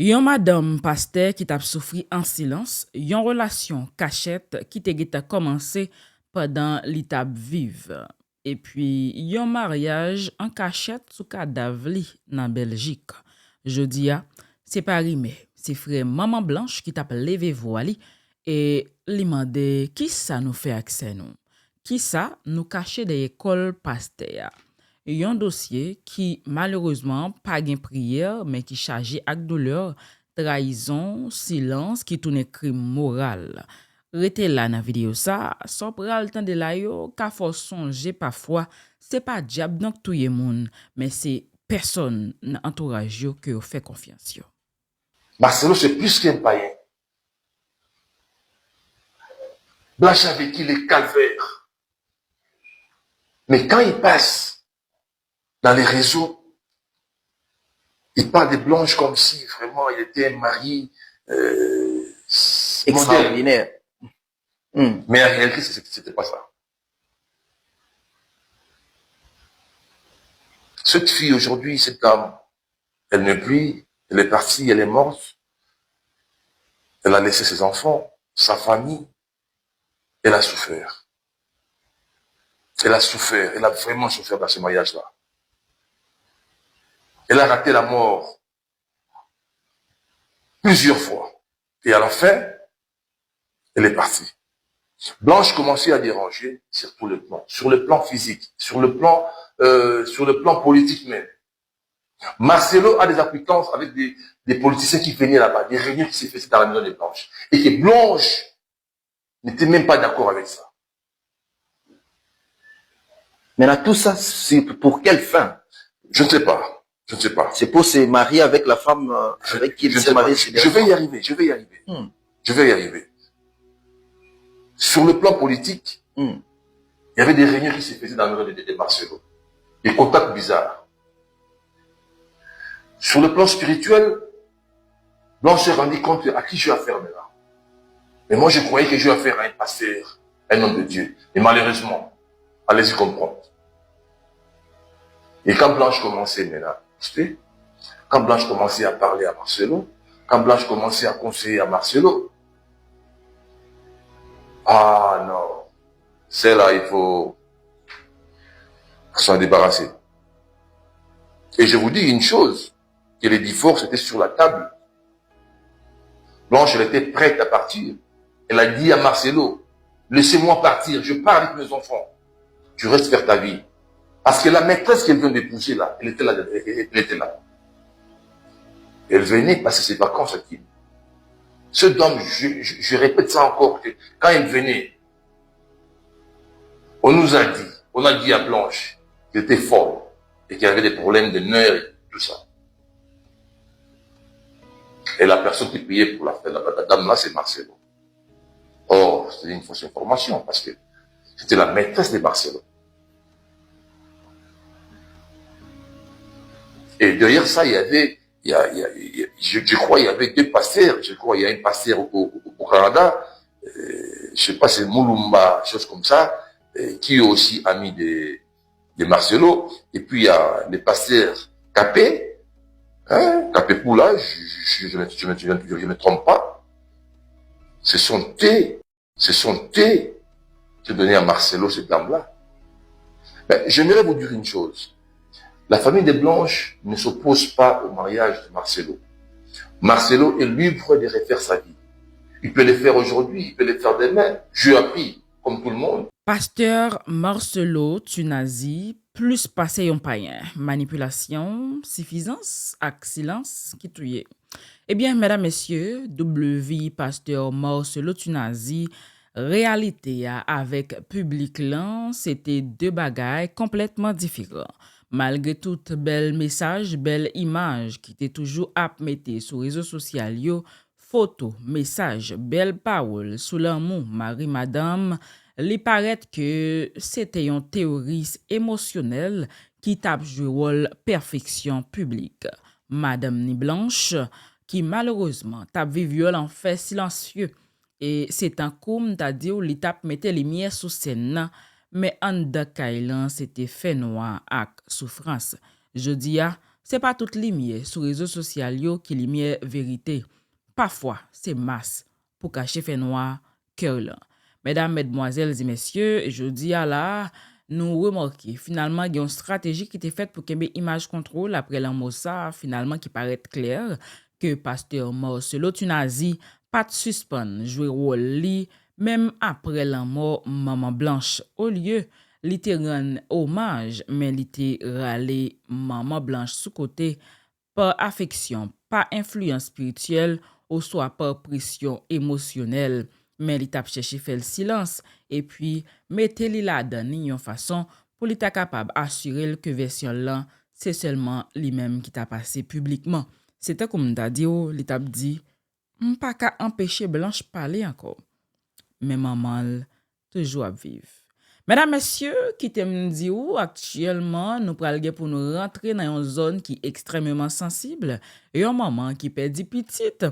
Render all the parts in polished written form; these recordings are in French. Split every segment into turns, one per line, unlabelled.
Yon madame pasteur qui t'a souffri en silence, yon relation cachette qui te commencé pendant l'étape vive. Et puis, yon mariage en cachette sous cadavre li dans Belgique. Je dis c'est pas rimé, c'est frère maman blanche qui t'a levé voile et li mande qui ça nous fait accès nous. Qui ça nous cacher des écoles pasteur. Yon dossier qui malheureusement pas gen prière mais qui chargé ak douleur, trahison, silence qui tourne crime moral. Rete là dans vidéo ça, sans pral temps de la yo, ka faut songer parfois, c'est pas diable donc touye moun, mais c'est personne dans entourage yo que yo fait confiance yo.
Marcelo, c'est plus qu'un païen. Blanche a vécu les calvaires. Mais quand il passe dans les réseaux, il parle de Blanche comme si vraiment il était un mari
extraordinaire.
Mais en réalité, c'était pas ça. Cette fille aujourd'hui, cette dame, elle n'est plus, elle est partie, elle est morte. Elle a laissé ses enfants, sa famille. Elle a souffert. Elle a souffert. Elle a vraiment souffert dans ce mariage-là. Elle a raté la mort plusieurs fois. Et à la fin, elle est partie. Blanche commençait à déranger sur tous les plans. Sur le plan physique, sur le plan politique même. Marcelo a des acquaintances avec des politiciens qui venaient là-bas, des réunions qui se faisaient dans la maison de Blanche. Et que Blanche n'était même pas d'accord avec ça.
Maintenant, tout ça, c'est pour quelle fin?
Je ne sais pas. Je ne sais pas.
C'est pour se marier avec la femme avec qui il s'est marié.
Je vais y arriver. Je vais y arriver. Je vais y arriver. Sur le plan politique, il y avait des réunions qui se faisaient dans le maison de Marcelo. Des contacts bizarres. Sur le plan spirituel, Blanche s'est rendu compte à qui j'ai affaire maintenant. Mais moi, je croyais que j'ai affaire à un pasteur, un homme de Dieu. Et malheureusement, allez-y comprendre. Et quand Blanche commençait maintenant, quand Blanche commençait à parler à Marcelo, quand Blanche commençait à conseiller à Marcelo, ah non, c'est là, il faut s'en débarrasser. Et je vous dis une chose, que les divorces étaient sur la table. Blanche, elle était prête à partir. Elle a dit à Marcelo, laissez-moi partir, je pars avec mes enfants. Tu restes faire ta vie. Parce que la maîtresse qu'elle vient d'épouser là, elle était là. Elle venait passer ses vacances à Kim. Ce homme, je répète ça encore, que quand elle venait, on a dit à Blanche qu'elle était folle et qu'elle avait des problèmes de nerfs et tout ça. Et la personne qui payait pour la dame là, c'est Marcelo. Or, c'était une fausse information parce que c'était la maîtresse de Marcelo. Et derrière ça, il y avait, je crois, il y avait deux pasteurs. Je crois, il y a un pasteur au Canada, je sais pas, c'est Moulumba, chose comme ça, qui est aussi ami de Marcelo. Et puis, il y a le pasteur Capé, Capé Poula, je ne me trompe pas. Ce sont qui donnaient à Marcelo cette dame-là. Ben, j'aimerais vous dire une chose. La famille de Blanche ne s'oppose pas au mariage de Marcelo. Marcelo est libre de refaire sa vie. Il peut le faire aujourd'hui, il peut le faire demain. Je l'ai appris, comme tout le monde.
Pasteur Marcelo Tunazi, plus passé yon païen, manipulation, suffisance, ak silence qui touye. Eh bien, mesdames, messieurs, W. Pasteur Marcelo Tunazi, réalité avec public lan, c'était deux bagailles complètement différents. Malgré tout bel message, belle image qui était toujours à mettre sur les réseaux sociaux, photo, message, belle parole, sous l'amour, Marie Madame, li paraît que c'était une théorie émotionnelle qui tape joué rôle perfection publique. Madame Ni Blanche, qui malheureusement tape viol en fait silencieux. Et c'est un coup, t'a dit, où l'étape mettait les lumières sous scène, mais en de Kailan, c'était fait noir ak souffrance. Je dis, c'est pas toute lumière sur réseaux sociaux qui lumière vérité. Parfois, c'est masse pour cacher fait noir cœur là. Mesdames, mesdemoiselles et messieurs, je dis à la nous remarquons finalement il y a une stratégie qui était faite pour qu'il y ait image contrôle après l'ammossa finalement qui paraît clair que pasteur Marcelo Tunazi pas de suspend jouer rôle li même après la mort maman blanche au lieu li te rend hommage mais li te râler maman blanche sous côté par affection, par influence spirituelle ou soit par pression émotionnelle. Mais li tap cherché faire le silence et puis mettez-li la dans une façon pour li ta capable assurer que version là c'est seulement lui-même qui t'a passé publiquement. C'était comme t'a dit li t'a dit pas qu'à empêcher Blanche parler encore. Mais maman toujours à vivre. Mesdames, messieurs, qui t'aiment dire actuellement, nous pral gen pour nous rentrer dans une zone qui est extrêmement sensible et un maman qui perdit petite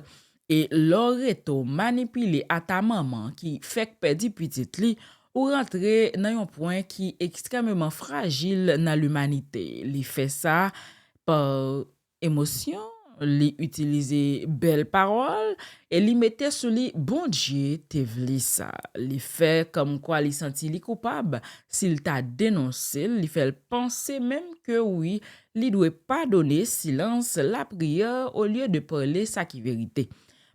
et l'oreto manipulé à ta maman qui fait que perdit petite li ou rentrer dans un point qui est extrêmement fragile dans l'humanité. Li fait ça par émotion, li utiliser belles paroles et li mette sous li bon Dieu te vli ça. Li fait comme quoi li senti li coupable s'il t'a dénoncé, li fait penser même que oui, li doit pas donner silence la prière au lieu de parler ça qui vérité.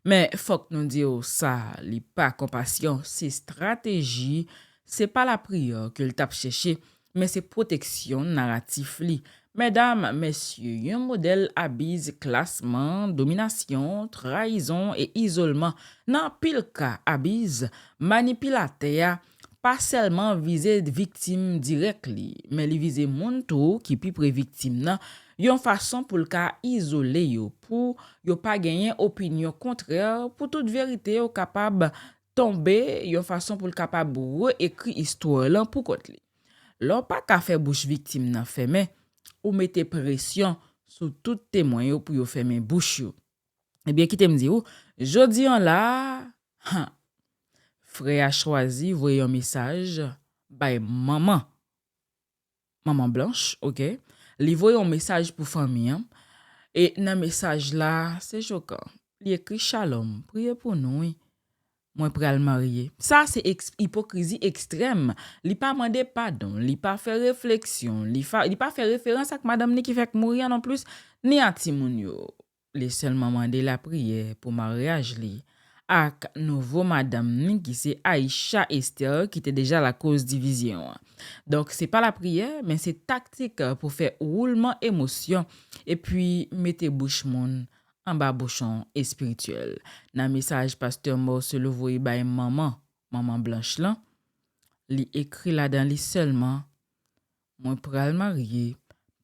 Mais faut que nous disions ça, li pas compassion, c'est stratégie, c'est pas la prière que le tape chercher, mais c'est protection narratif li. Mesdames, messieurs, un modèle abuse classement, domination, trahison et isolement. Dans pile cas, abuse, manipulateur, pas seulement viser victime direct li, mais li viser moun tou qui pi pré victime nan, yon façon pour le cas isolé yo, pour yo pas gagner opinion contraire, pour toute vérité yo capable tomber, yon façon pour le capable réécrire histoire là pour kote li. L'on pas ka fait bouche victime nan fermé, ou mettez pression sur tout témoin yo pour yo fermer bouche yo. Eh bien, qui te me dit ou, jodi an là, frère a choisi voyer un message by maman blanche, OK? Li voyer un message pour famille hein? Et dans message là, c'est choquant. Li écrit shalom, priez pour nous. Oui. Moi pral marier. Ça c'est hypocrisie extrême. Li pas mandé pardon, li pas fait réflexion, li pas fait référence à madame ni qui fait mourir non plus ni à timoun yo. Li seulement mandé la prière pour mariage li ak nouveau madame ni qui c'est Aïcha Esther qui était déjà la cause division. Donc c'est pas la prière mais c'est tactique pour faire roulement émotion et puis mettez bouche moun en bas bouchon et spirituel. Dans message pasteur Marcelo voye bay maman blanche là, li écrit là dans li seulement moi pral marier,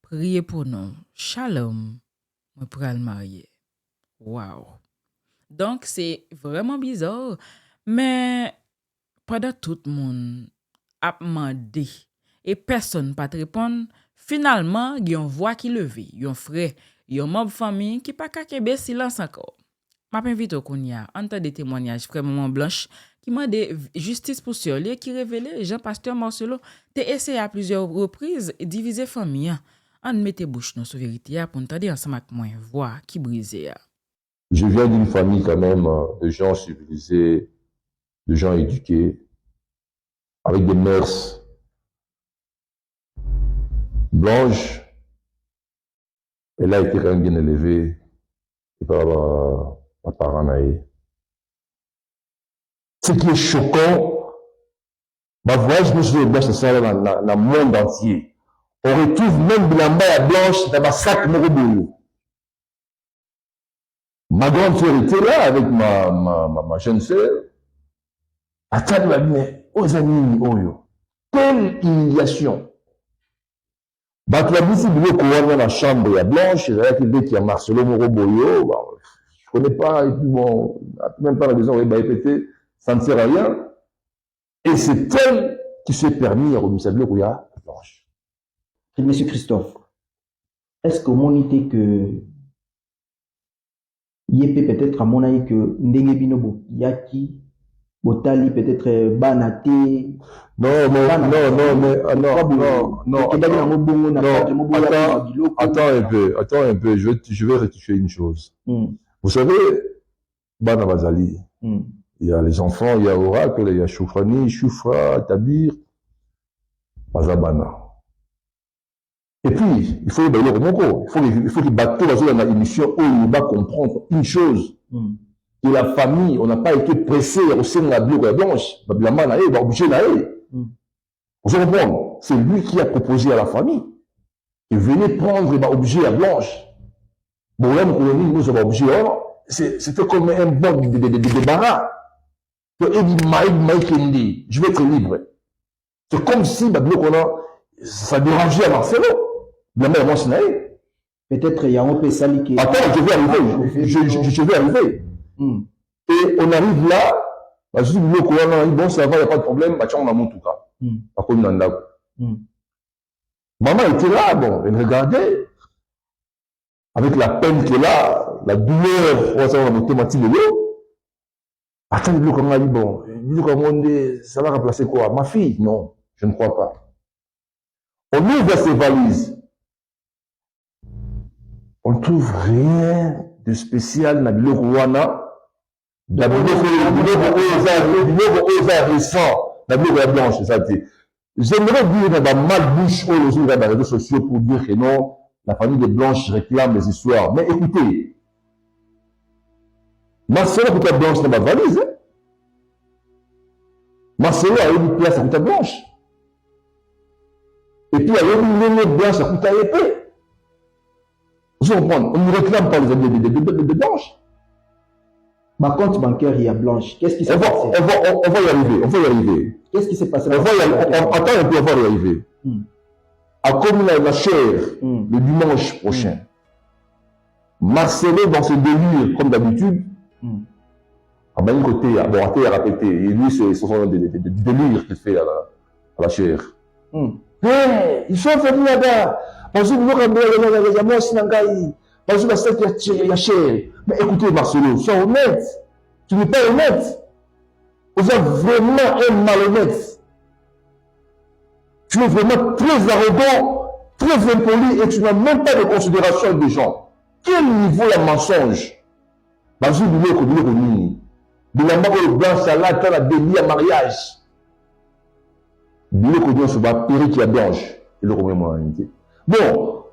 priez pour nous. Shalom, moi pral marier. Wow. Donc c'est vraiment bizarre mais pendant tout le monde a demandé et personne pas répondre, finalement il y a une voix qui levé, yon frère yon membre famille qui pas ka kebe silence encore. M'a invite au kounya, entend des témoignages frère maman blanche qui m'a de justice pour sur lui qui révélait Jean Pasteur Marcelo te essayé à plusieurs reprises diviser famille. On mette bouche dans sur vérité pour entendre ensemble avec moi voix qui brisait.
Je viens d'une famille quand même de gens civilisés, de gens éduqués, avec des mœurs blanches. Elle a été quand même bien élevée par ma parent naïe. Ce qui est choquant, ma voyage nous de blanche, c'est ça dans le monde entier. On retrouve même Bilamba et Blanche dans ma sac Moroboyo. Ma grande sœur était là avec ma jeune sœur. Attends, mais aux amis, oyo. Quelle humiliation! Bah, tu as dit, si vous voulez qu'on dans la chambre, il y a Blanche, il y a quelqu'un qui a Marcelo Moroboyo, bah, je connais pas, et puis bon, même pas la maison, on va répéter, ça ne sert à rien. Et c'est elle qui s'est permis à remettre le rouillard à Blanche.
Monsieur Christophe, est-ce que mon idée que il peut peut-être à mon avis que Ndenge Binobo Yaki Botali peut-être Banaté.
Non, mais attends un peu, je vais rectifier une chose. Vous savez, Bana Bazali, il y a les enfants, il y a Oracle, il y a Choufrani, Choufra, Tabir, Bazabana. Et puis, il faut le il faut qu'il batte dans la émission où il va comprendre une chose. Que la famille, on n'a pas été pressé au sein de la Bible blanche. La main il va obligé d'aller. Vous comprenez? C'est lui qui a proposé à la famille. Et venez prendre, il va obligé à blanche. Bon, là, nous avons obligé. C'était comme un bon de débarras. Je vais être libre. C'est comme si, ça dérangeait à Marcelo. La mère, moi, c'est
peut-être il y a un peu sali qui.
Attends, je vais arriver. Je vais arriver. Et on arrive là, je dis, bon, ça va, il n'y a pas de problème, on a mon tout cas. Par contre, maman était là, bon, elle regardait, avec la peine qu'elle a, la douleur, on va monter ma petite vélo. Attends, le comment dit, bon, ça va remplacer quoi? Ma fille? Non, je ne crois pas. On ouvre ses valises. On ne trouve rien de spécial dans le Rwanda. La blanche, ça dit. J'aimerais dire dans la malbouche dans les réseaux sociaux pour dire que non, la famille des Blanches réclame les histoires. Mais écoutez, Marcelo Kouta Blanche dans ma valise. Hein? Marcelo a eu une place à Kouta Blanche. Et puis il y a eu une ligne blanche à Kouta épée. Vous comprenez? On ne réclame pas les amis de Blanche.
Ma compte bancaire, il y a Blanche. Qu'est-ce qui s'est passé?
On va y arriver.
Qu'est-ce qui s'est passé?
Attends un peu, on va y arriver. À comme la chair, le dimanche prochain, Marcelo, dans ses délires, comme d'habitude, à un côté, bon, à terre, à péter, et lui, ce sont des délires qu'il fait à la chair. Hey, il faut venir là-bas. Parce que nous mais écoutez, Marcelo, sois honnête. Tu n'es pas honnête. Vous êtes vraiment un malhonnête. Tu es vraiment très arrogant, très impoli et tu n'as même pas de considération des gens. Quel niveau la mensonge? Parce que vous voulez de la mort blanche à la terre, à délit à mariage. Vous voulez que Dieu se bat, péri qui a blanche. Et le remet bon,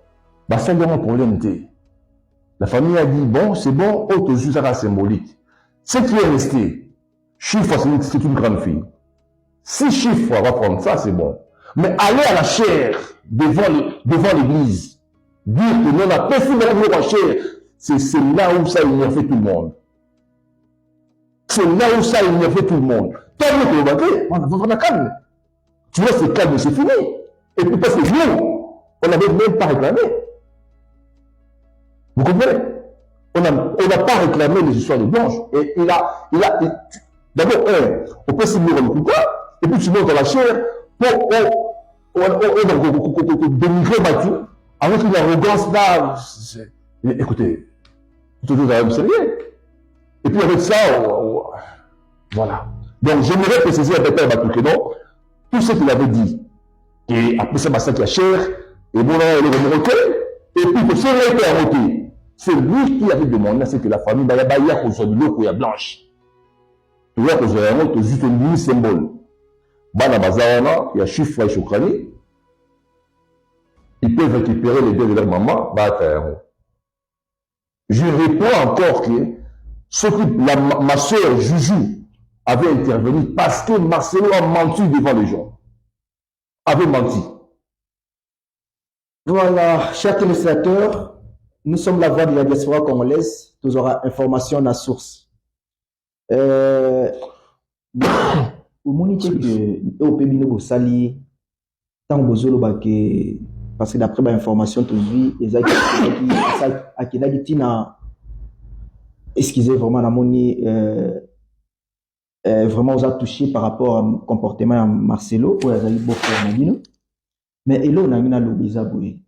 bah ça, il y a un problème. La famille a dit, bon, c'est bon, autre juste ça symbolique. Ce qui est resté, chiffre, c'est une grande fille. Si chiffre va prendre ça, c'est bon. Mais aller à la chair, devant l'église, dire que non, on a pas fait la chair, c'est là où ça énerve tout le monde. C'est là où ça énerve tout le monde. Tant mieux que on a calme. Tu vois, c'est calme, c'est fini. Et puis parce que nous, on n'avait même pas réclamé. Vous comprenez? On n'a pas réclamé les histoires de Blanche. Et d'abord, on peut se mettre le coup, et puis tu montes dans la chair pour dénigrer Mathieu, avec une arrogance là. Écoutez, tout est quand même sérieux. Et puis avec ça, voilà. Donc j'aimerais préciser à Pépère Mathieu que non, tout ce qu'il avait dit, et après ça, massacre la chair, et bon, là, il est remonté, et puis que ce n'est pas remonté. C'est lui qui avait demandé à ce que la famille Bayabaya qu'on soit de l'eau qu'on y a blanche. Tu vois que c'est juste un mini symbole. Bana Bazarana, il y a chiffre et Chokrani. Ils peuvent récupérer les deux de leur maman, je réponds encore que ma soeur Juju avait intervenu parce que Marcelo a menti devant les gens. Avait menti.
Voilà, chers téléspectateurs, nous sommes la voix de la diaspora congolaise. Nous aurons information à la source. Au moniteur que au pays nous sali tant bozolo parce que d'après l'information tu vis excusez vraiment la moni vraiment vous a touché par rapport au comportement de Marcelo ou azali beaucoup mais elo na ngina lobiza boye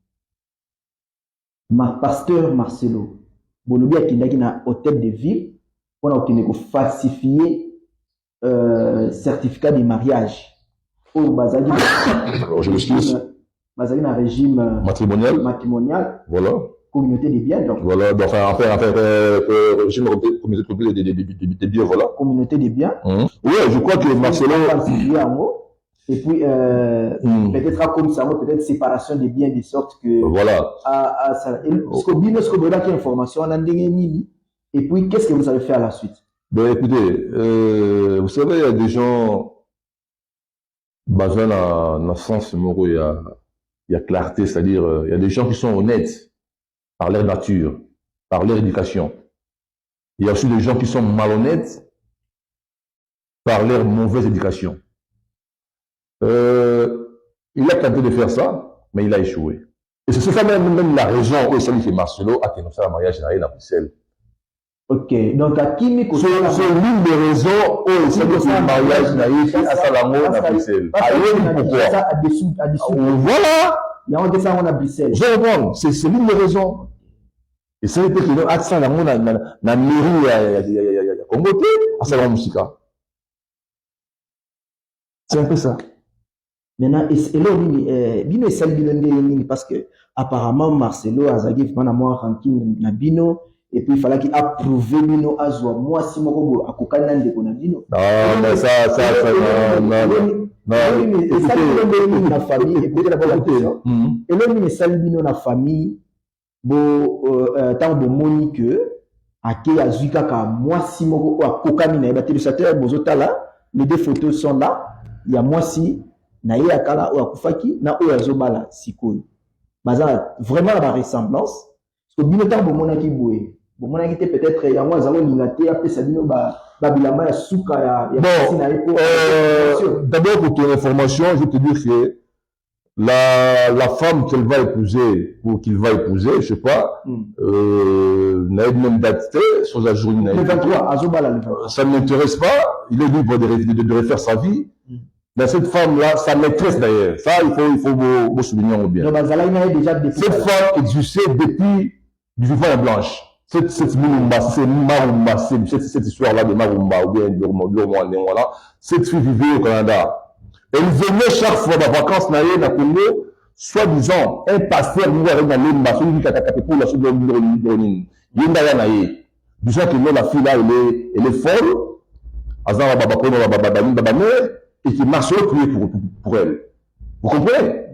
pasteur Marcelo, Bolobi a kindaki na hôtel de ville, on a obtenu ko falsifier certificat de mariage. Au Bazali,
Alors, je m'excuse.
Bazali, un régime matrimonial,
Voilà.
communauté des biens, donc.
Voilà, donc, régime communauté des biens, voilà.
Communauté des biens.
Oui, je crois que Marcelo.
Et puis, peut-être comme ça, peut-être séparation des biens de sorte que.
Voilà.
Est-ce que bien, est-ce que vous avez information en Andengeni? Et puis, qu'est-ce que vous allez faire à la suite?
Ben, écoutez, vous savez, il y a des gens, basés dans le sens, il y a clarté, c'est-à-dire, il y a des gens qui sont honnêtes par leur nature, par leur éducation. Il y a aussi des gens qui sont malhonnêtes par leur mauvaise éducation. Il a tenté de faire ça, mais il a échoué. Et c'est ça même la raison où celui qui est Marcelo a tenu ça à mariage à Bruxelles.
Ok, donc à qui me
c'est l'une des raisons où celui qui est mariage naïf à Salamo à Bruxelles.
Voilà. Il y a un dessin à Bruxelles.
Je réponds, c'est l'une des raisons. Et ça veut dire qu'il y a un accent dans la mairie à Congo, à Salamo Musica. C'est un peu ça.
Maintenant, et là, Bino est celle parce que apparemment Marcelo a zagi vraiment ranking na Bino et puis il fallait qu'il approuve Bino à Zoa moi si mon à Kokana de Bino.
Non, mais ça non.
Et ça Bino na famille et peut-être la question. Et là il est Bino na famille bo tant de monique à qui a zuka ka moi si mon à Kokana na téléspectateur bozotala les deux photos sont là. Il y a moi si na ye akala ou akufaki na o azobala sikoyo baza vraiment la ressemblance parce que bino tant bomona ki boye bomona ki peut-être ya moi zalo lingate apesa bino ba bilamba ya suka ya
bon, d'abord pour ton information je te dire que la femme qu'elle va épouser ou qu'il va épouser je sais pas n'a même date sans ajourner
le 23 azobala le 23
ça ne m'intéresse pas il est libre de refaire sa vie. Mais cette femme-là, sa maîtresse d'ailleurs, ça il faut vous souligner bien. Cette femme existait depuis du vivant blanche. Cette histoire-là de Marumba ou bien de Rwanda, cette fille vivait au Canada. Elle venait chaque fois dans les vacances dans Congo, soi-disant, un pasteur nous avec la Limba, celui qui a tapé pour la soupe de l'Indronin. Il y a disant que la fille là, elle est folle. Azan et qui marche pour elle. Vous comprenez?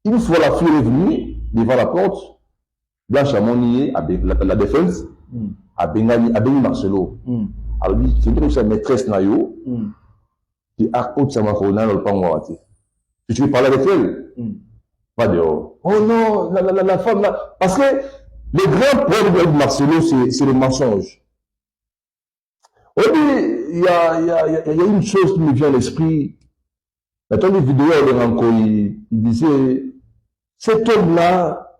Une fois la fille est venue devant la porte, Blanche a monié la défense, à Bengali Marcelo. Alors, c'est une sa maîtresse Nayo, qui a haute sa macarona dans le pan. Si tu veux parler avec elle, pas dehors. Oh non, la femme là. Parce que le grand problème de Marcelo, c'est le mensonge. Oui, il y a une chose qui me vient à l'esprit. Dans une vidéo il disait, cet homme-là,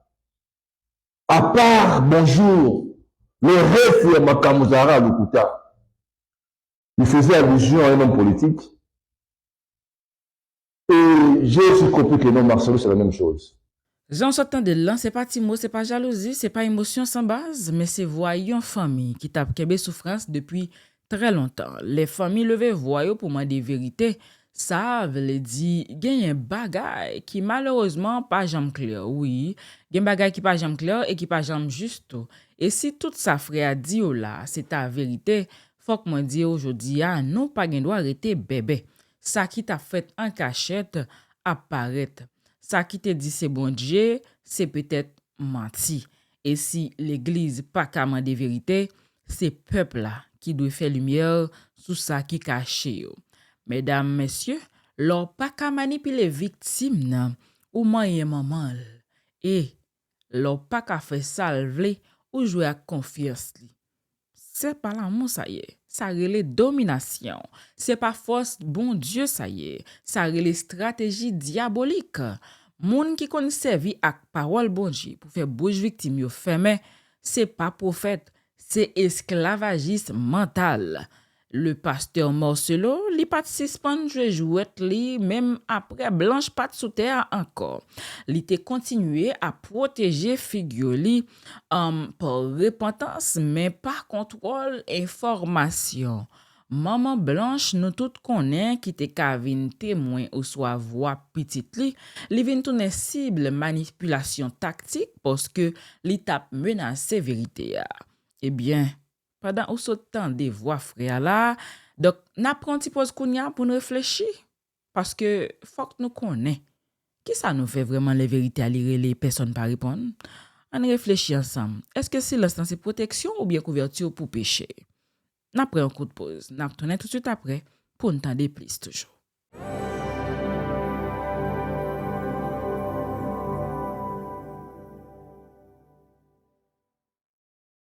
à part bonjour, le reste de Makamuzara Lukuta, il faisait allusion à un homme politique. Et j'ai aussi compris que le nom Marcelo, c'est la même chose.
J'en sortant de là, c'est pas Timo, c'est pas jalousie, c'est pas émotion sans base, mais c'est voyant famille qui tape Québec souffrance depuis très longtemps. Les familles levées voyou pour moi des vérités, ça veut dire qu'il y a un bagay qui malheureusement pas jamais clair. Oui, il y a un bagay qui pas jamais clair et qui pas jamais juste. Et si tout ça frère dit là, c'est ta vérité, faut que moi dire aujourd'hui non pas gen doit arrêter bébé. Ça qui t'a fait en cachette apparaître. Ça qui te dit c'est bon Dieu, c'est peut-être menti. Et si l'église pas comment des vérités, c'est peuple là qui doit faire lumière sur ça qui caché. Mesdames, messieurs, leur pas qu'à manipuler victime ou moyen maman et leur pas qu'à faire salver ou jouer à confiance. C'est pas l'amour ça y est, ça relève domination. C'est pas force bon Dieu ça y est, ça relève stratégie diabolique. Moun qui connaît servi ak parole bon Dieu pour faire bouche victime yo fermé, c'est pas prophète. C'est esclavagiste mental. Le pasteur Marcelo, li pat suspend jouet li même après Blanche pat sous terre encore. Li te continué à protéger figure li par repentance mais par contrôle information. Maman Blanche, nous toutes connaissons qui te kavin témoin ou soit voix petite li vin tourner cible manipulation tactique parce que li tap menace vérité. Eh bien, pendant ou ce temps des voix frère là, donc n'apprend ti pose kounya pour nous réfléchir parce que faut que nous connaissons. Qui ça nous fait vraiment les vérités à lire les personnes par répondre? On réfléchit ensemble. Est-ce que silence c'est protection ou bien couverture pour péché? N'a pris un coup de pause. N'a tourné tout de suite après pour entendre plus toujours.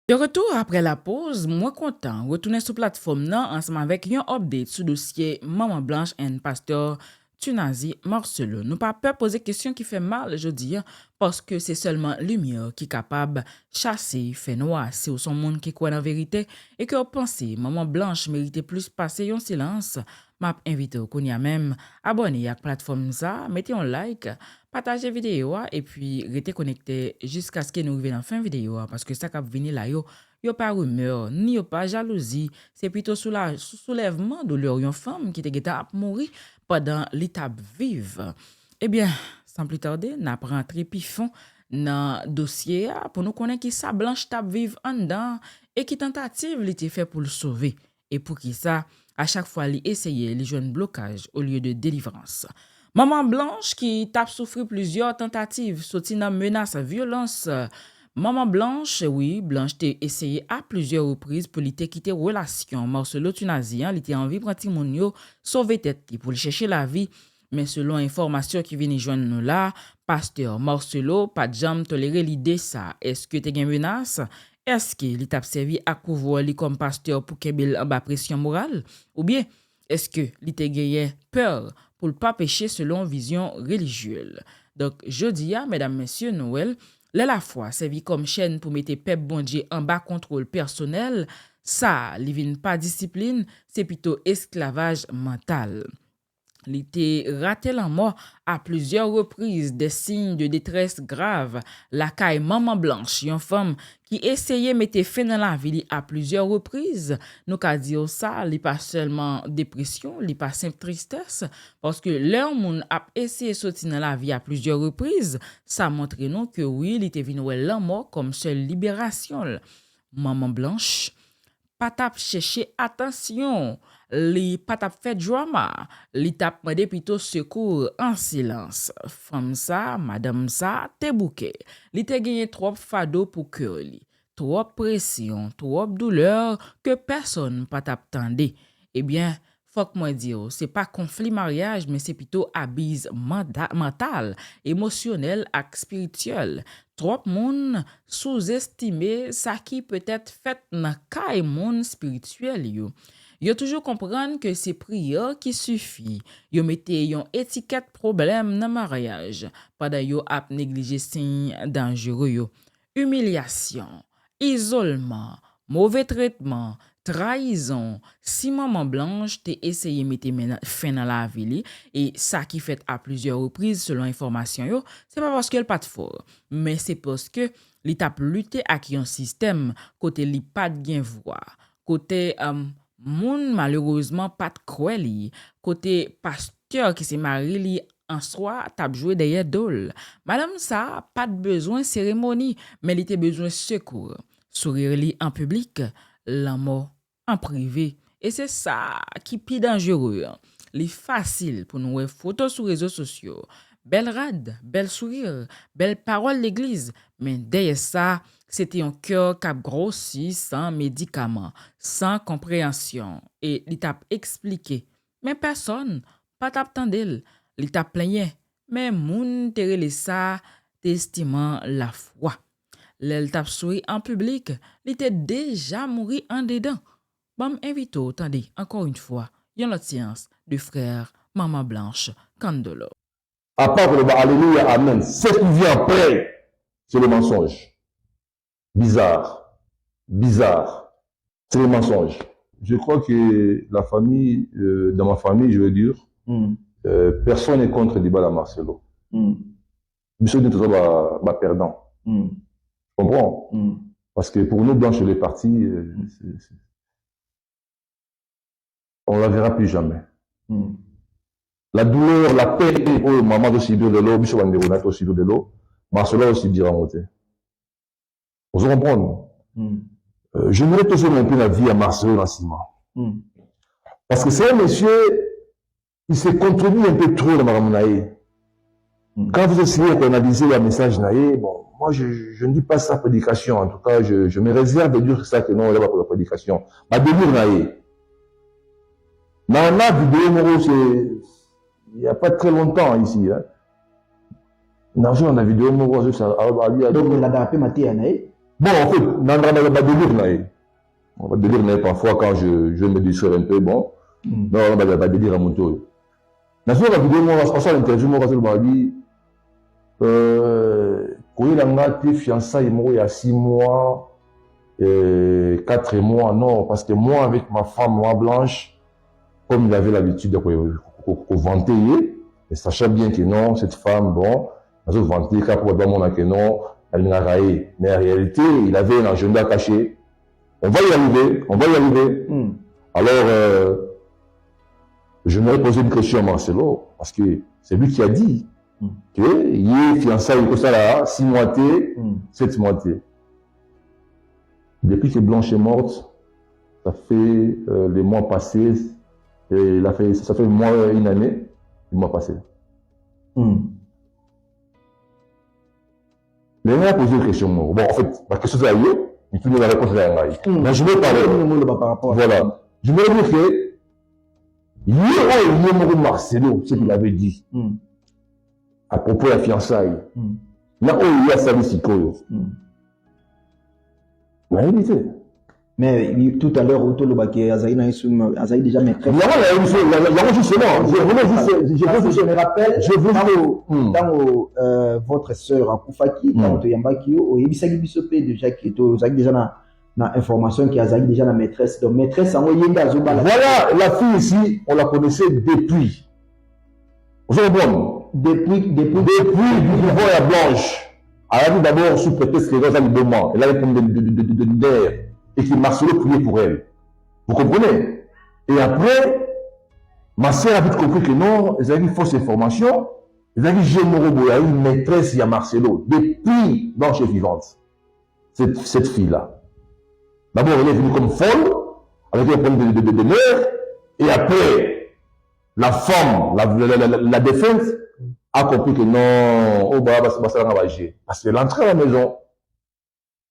De retour après la pause, moi content, retourner sur plateforme nan ensemble avec un update sur dossier Maman Blanche and Pasteur Tunazi Marcelo. Nous pas peur poser question qui fait mal aujourd'hui parce que c'est seulement lumière qui est capable chasser fait noir c'est au son monde qui croit en vérité et que vous pensez Maman Blanche méritait plus passer en silence. M'a invité qu'on y a même abonner à la plateforme ça, mettez un like, partagez vidéo et puis restez connecté jusqu'à ce que nous arrivions en fin vidéo parce que ça qui venir là yo pas rumeur ni yo pas jalousie, c'est plutôt soulèvement de leur femme qui était à mourir pendant l'étape vive. Eh bien, sans plus tarder, n'a rentré pifon dans dossier pour nous connaître qui sa Blanche tape vive en dedans et qui tentative l'était fait pour le sauver et pour qui ça à chaque fois li essayer li joindre blocage au lieu de délivrance. Maman Blanche qui tape souffrir plusieurs tentatives sorti dans menace violence. Maman Blanche, oui, Blanche t'a essayé à plusieurs reprises pour lui quitter relation. Marcelo Tunazi, il était envie prendre mon yo sauver tête pour lui chercher la vie. Mais selon information qui vient joindre nous là, pasteur Marcelo pas jamais toléré l'idée ça. Est-ce que t'es une menace? Est-ce qu'il t'a servi à couvrir lui comme pasteur pour qu'il en bas pression morale? Ou bien, est-ce que il t'a gagné peur pour ne pas pécher selon vision religieuse? Donc, je dis à mesdames, messieurs, Noël, la foi servi comme chaîne pour mettre peuple bon Dieu en bas contrôle personnel, ça, li vin pas discipline, c'est plutôt esclavage mental. Il était raté la mort à plusieurs reprises, des signes de détresse graves. La caille Maman Blanche, une femme qui essayait de mettre fin dans la vie à plusieurs reprises. Nous ka dire ça, il pas seulement dépression, il pas simple tristesse, parce que l'un moun a essayé de sortir dans la vie à plusieurs reprises, ça montre nous que oui, il était venu la mort comme seule libération. Maman Blanche, pas tap chercher attention, li pas tap fait drama, li tap mandé plutôt secours en silence. Femme ça, madame ça, te bouquet. Li te gagné trop fado pour cœur li, trop pression, trop douleur que personne pas tap tendé. Eh bien, faut que moi dire, c'est pas conflit mariage, mais c'est plutôt abuse mental, émotionnel et spirituel. Trop moun sous-estimé ça qui peut être fait dans kay moun spirituel yo. Yo toujours comprendre que c'est prière qui suffit. Yo mette yon étiquette problème dans mariage. Pendant yo ap négliger signe dangereux yo. Humiliation, isolement, mauvais traitement, trahison. Si Maman Blanche t'a essayé de mettre fin dans la vie et ça qui fait à plusieurs reprises selon information yo, c'est pas parce qu'elle pas de fort, mais c'est parce que li t'a lutté avec un système côté li pas de gain voix, côté moun malheureusement pas de croire li, côté pasteur qui s'est marié li en soi t'a joué derrière dol. Madame ça pas de besoin cérémonie, mais il était besoin secours. Sourire li en public, l'amour en privé. Et c'est ça qui est plus dangereux. Les facile pour nous voir photos sur les réseaux sociaux. Belle rade, belle sourire, belle parole l'église. Mais derrière ça, c'était un cœur qui a grossi sans médicaments, sans compréhension. Et il t'a expliqué. Mais personne, pas t'attendait. Il t'a plaigné. Mais moun te relé ça, t'estimant la foi. L'elle t'a souri en public, il était déjà mouru en dedans. Bon, invito, attendez, encore une fois, yon la science du frère Maman Blanche Kandolo.
À part le Alléluia, Amen, ce qui vient après, c'est le mensonge. Bizarre. Bizarre. C'est le mensonge. Je crois que la famille, dans ma famille, je veux dire, personne n'est contre Dybala Marcelo. Monsieur dit tout ça, perdant. Tu comprends? Parce que pour nous, Blanche, les partis, on ne la verra plus jamais. La douleur, la peine, oh, maman de subir de l'eau, Bichou Wanderona de subir de l'eau, Marcelo aussi dira en côté. Vous comprenez? J'aimerais toujours un peu la vie à Marcelo Nassima. Parce que c'est un monsieur, il s'est contredit un peu trop dans Madame Naé. Quand vous essayez d'analyser le message Naé, bon, moi je ne dis pas sa prédication, en tout cas, je me réserve de dire ça que non, il n'y a pas pour la prédication. Ma délire Naé. Dans la vidéo, il n'y a pas très longtemps ici. Hein. Dans la vidéo, donc
il a dérapé Maté à Naé.
Bon, en fait, on va délire parfois quand je me distraire un peu, bon. Non, on va délire à mon tour. Dans la vidéo, on sort l'interview, on va dire, quand il a été fiancé, il y a 6 mois, 4 mois, non, parce que moi, avec ma femme, moi blanche, comme il avait l'habitude de vanter, et sachant bien que non, cette femme, bon, elle a vanté, car pour moi, que non, elle n'a raillé. Mais en réalité, il avait un agenda caché. On va y arriver, on va y arriver. Alors, je me poser une question à Marcelo, parce que c'est lui qui a dit qu'il est fiancé avec ça là, 6 mois, 7 mois. Depuis que Blanche est morte, ça fait les mois passés, et ça fait une année, le mois passé. Les gens ont posé une question. Bon, en fait, la question c'est ailleurs, mais tout le monde a répondu à la mais je vais parler. Voilà. Je vais dire que, il y a Marcelo, ce qu'il avait dit, à propos de la fiançaille. Là où il y a Sali Sikoyo. La réalité.
Mais tout à l'heure, Otto Lobake, Azaï déjà maîtresse. Je me rappelle, dans votre sœur Akoufaki, dans Yambakio, au Yebisagi Bisopé, déjà qui est déjà dans information qui a déjà la maîtresse. Donc, maîtresse, en Yenda Zoba.
Voilà, la fille ici, on la connaissait depuis. Vous avez bon? Depuis du niveau à Blanche. Elle a dit d'abord sous prétexte qu'elle a eu des moments. Elle avait comme d'air. Et que Marcelo priait pour elle. Vous comprenez? Et après, ma sœur a vite compris que non, ils avaient une fausse information. Ils avaient dit, il y a une maîtresse, il y a Marcelo. Depuis Blanche est vivante. Cette fille-là. D'abord, elle est venue comme folle, avec un problème de mère. Et après, la femme, la défunte, a compris que non, oh, bah, ça va agir. Parce qu'elle est entrée à la maison.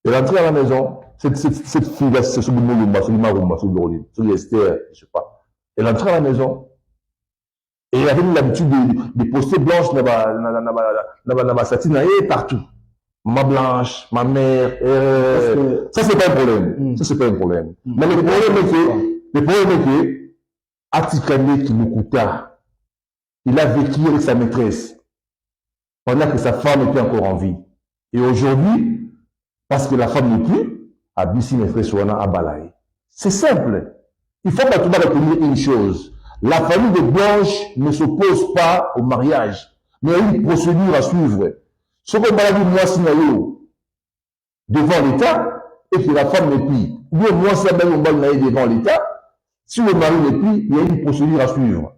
Elle est entrée à la maison. Cette fille-là, c'est sur le Moulumba, sur le Marumba, sur le Esther, je sais pas. Elle est entrée à la maison. Et elle avait l'habitude de poster Blanche dans ma satine partout. Ma Blanche, ma mère, ça c'est pas un problème. Ça c'est pas un problème. Mais le problème est que, Atikane qui nous coûta, il a vécu avec sa maîtresse, pendant que sa femme était encore en vie. Et aujourd'hui, parce que la femme n'est plus, Abissi maîtresse Wana à Balaï. C'est simple. Il faut pas tout retenir une chose. La famille de Blanche ne s'oppose pas au mariage, mais il y a une procédure à suivre. Ce qu'on va dire, moi, Sinayo, devant l'État, et que la femme n'est plus, ou bien moi, Sabay, on va devant l'État, si le mari n'est plus, il y a une procédure à suivre.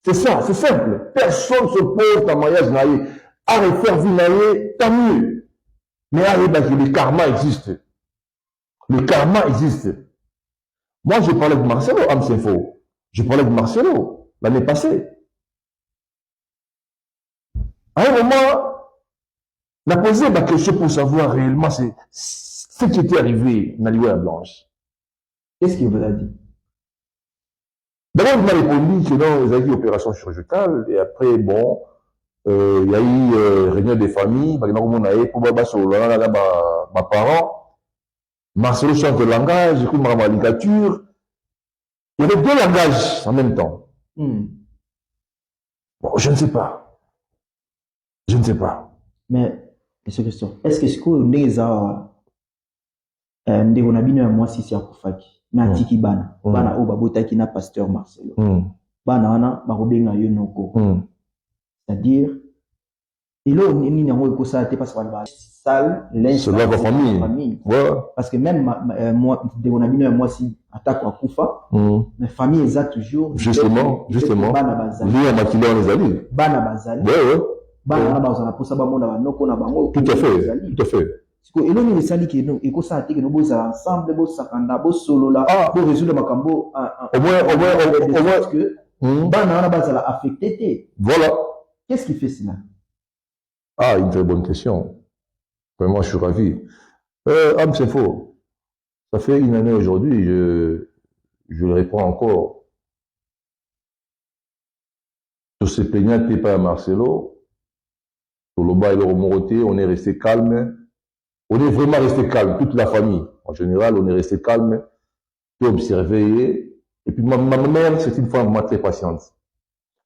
C'est ça, c'est simple. Personne ne s'oppose à un mariage naïe. À refaire vie naïe, tant mieux. Mais le karma existe. Le karma existe. Moi, je parlais de Marcelo, Amsefo. Je parlais de Marcelo l'année passée. À un moment, on a posé ma question pour savoir réellement ce qui était arrivé dans l'Ivoire Blanche.
Qu'est-ce qu'il vous a dit?
D'abord, il m'a répondu que non, ils avaient eu opération chirurgicale, et après, bon, il y a eu réunion des familles, pour ma parent. Marcelo change de langage, j'écoute ma ligature. Il y avait 2 langages en même temps. Bon, je ne sais pas. Je ne sais pas.
Mais, est-ce que vous avez moi si c'est à Koufaki, na tiki bana o babota qui na pasteur Marcelo. Bana wana ba robenga yo noko. C'est-à-dire Et là, on est en ça parce qu'on va salle,
C'est la famille. Ouais.
Parce que même moi, de mon ami, moi, si attaque à Koufa, mais famille, ils ont toujours.
Justement. Lui, on m'a quitté les amis.
Bana Bazali.
Ouais.
Bana Bazali, pour ça, on a
tout à fait.
Et là, les sali qui nous, et que ça a été que nous bossons ensemble, bossons sakanda, bossons solo là, pour résoudre ma cambo.
Au moins,
que Bana Bazali a affecté.
Voilà.
Qu'est-ce qui fait cela?
Ah, une très bonne question. Vraiment, je suis ravi. C'est faux. Ça fait une année aujourd'hui, je le réponds encore. Sur ces plaignants, t'es pas à Marcelo. Sur le bas et le remoroté, on est resté calme. On est vraiment resté calme, toute la famille. En général, on est resté calme, tout observé. Et puis, ma mère, c'est une femme très patiente.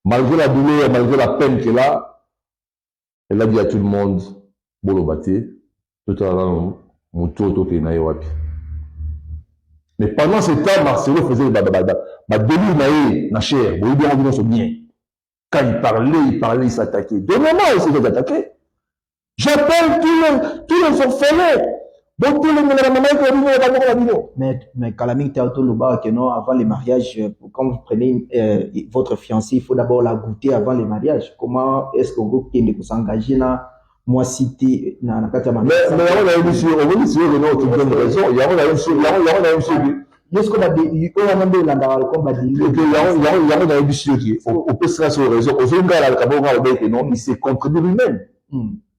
Malgré la douleur, malgré la peine qu'elle a, elle a dit à tout le monde, Bolobate, tout à l'heure, Moutoto Kenaïwapi. Mais pendant ce temps, Marcelo faisait délire naïe, na chair, vous voyez bien, bien. Quand il parlait, il s'attaquait. De moment, il s'est fait attaquer. J'appelle tous les orphelins.
Mais Kalamik Théoto Loba, que non, avant les mariages, quand vous prenez votre fiancée, il faut d'abord la goûter avant les mariages. Comment est-ce qu'on peut s'engager là? Moi, cité,
mais on a une sur, on dit sur Renaud, tu donnes raison. Il y a une sur,
est-ce qu'on a des, on a même des landars, comme il
y a une sur qui, on peut se rassurer raison. Au fond, il s'est contredit lui-même.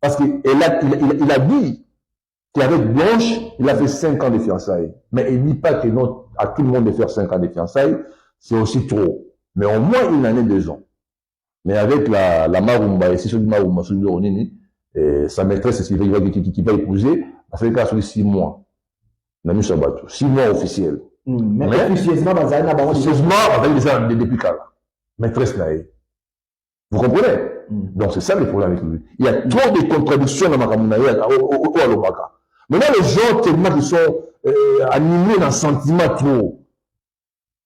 Parce qu'il a dit qu'avec Blanche, il a fait 5 ans de fiançailles. Mais il ne dit pas que non, à tout le monde de faire 5 ans de fiançailles, c'est aussi trop. Mais au moins, il en est 2 ans. Mais avec la Marumba, et c'est sur Marumba, sur le Ronini, sa maîtresse, qui va épouser, a fait cas sur les 6 mois. On a mis sur bateau. 6 mois officiels.
Mais officieusement,
avec depuis quand? Maîtresse naïe. Vous comprenez? Donc c'est ça le problème avec lui. Il y a trop de contradictions dans Makamunaï au Alobaka. Maintenant, les gens tellement qui sont animés d'un sentiment trop.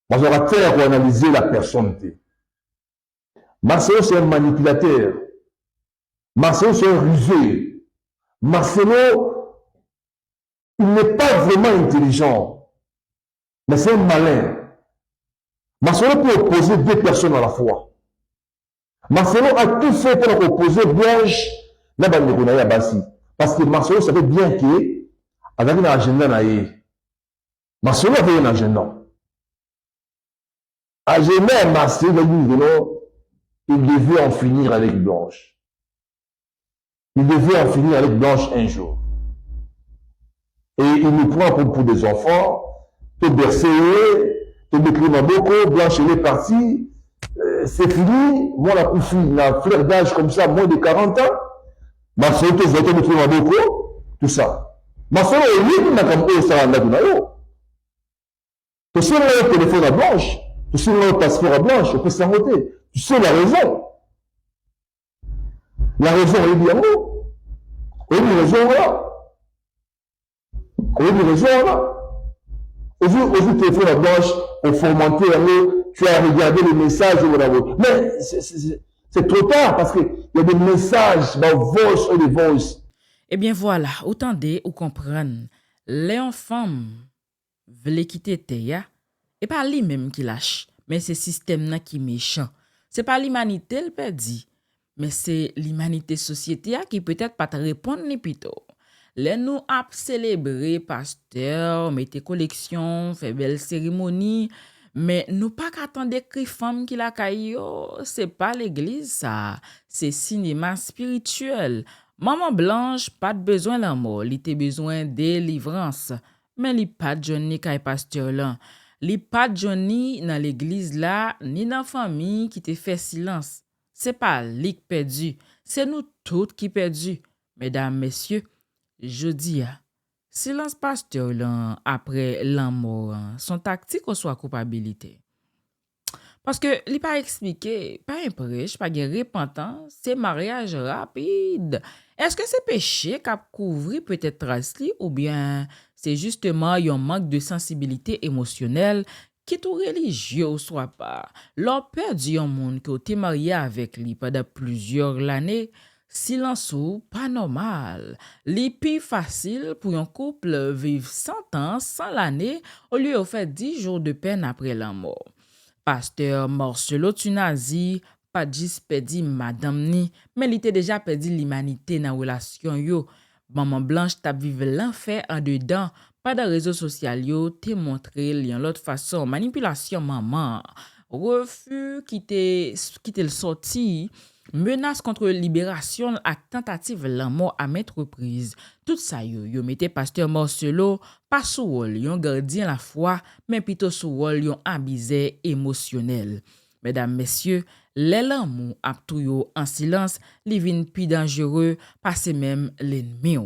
Moi, j'aurais tellement pour analyser la personne. Marcelo, c'est un manipulateur. Marcelo, c'est un rusé. Marcelo, il n'est pas vraiment intelligent, mais c'est un malin. Marcelo peut opposer 2 personnes à la fois. Marcelo a tout fait pour opposer Blanche à Bassi. Parce que Marcelo savait bien que, avec un agenda, Marcelo avait un agenda. Agenda, Marcelo, il devait en finir avec Blanche. Il devait en finir avec Blanche un jour. Et il nous prend pour des enfants, tout bercé, tout décrit beaucoup, Blanche, elle est partie. C'est fini, moi la couche, la fleur d'âge comme ça, moins de 40 ans, ma soeur te voit me trouver beaucoup, tout ça. Ma soeur est libre, n'a comme eux, ça n'a pas eu. Tu sais, le téléphone à Blanche, tu sais, le passeport à Blanche, on peut s'arrêter. Tu sais la raison. La raison est bien où? Oui, une raison là. Oui, une raison là. Aujourd'hui, téléphone à Blanche, on formaté tu as regardé les messages, mais c'est trop tard parce qu'il y a des messages dans voice et des voice.
Eh bien voilà, autant de ou comprendre, les femmes veulent quitter Théa, et pas lui-même qui lâche, mais c'est le système qui est méchant. C'est pas l'humanité le perdu, mais c'est l'humanité société qui peut-être pas te répondre ni plutôt. Les nous a célébré pasteur, mettez collection, fait belle cérémonie, mais nous pas qu'attendre que femme qui la caillou, c'est pas l'église ça, c'est cinéma spirituel. Maman Blanche pas de besoin d'amour, li te besoin de délivrance, mais li pas de Johnny kay pasteur là. Li pas de Johnny dans l'église là, ni dans famille qui te fait silence. C'est pas li qui perdu, c'est nous toutes qui perdu. Mesdames, messieurs, je dis silence pasteur là après l'amour, son tactique ou soit culpabilité. Parce que li pas expliqué, pas un prêche, pas de repentance, c'est mariage rapide. Est-ce que c'est péché qu'a couvri peut-être trace li ou bien c'est justement un manque de sensibilité émotionnelle qui tout religieux ou soit pas. L'on perdu un monde qui était marié avec lui pendant plusieurs années, Silence ou pas normal. Les plus facile pour un couple vivre 100 ans sans l'année au lieu de faire 10 jours de peine après la mort. Pasteur Marcelo Tunazi, pas juste perdu madame ni, mais il était déjà perdu l'humanité dans la relation yo. Maman Blanche t'a vive l'enfer en dedans. Pas de réseaux sociaux yo, te montré l'autre façon. Manipulation maman. Refus quitter le sorti. Menace contre libération ak tentative la mort à maintes reprises. Tout ça yo mette pasteur Marcelo pas sous rôle yon gardien la foi, mais plutôt sous rôle yon abusé émotionnel. Mesdames, messieurs, les l'amour ap tou yo en silence, li vin pi dangereux, passe même l'ennemi.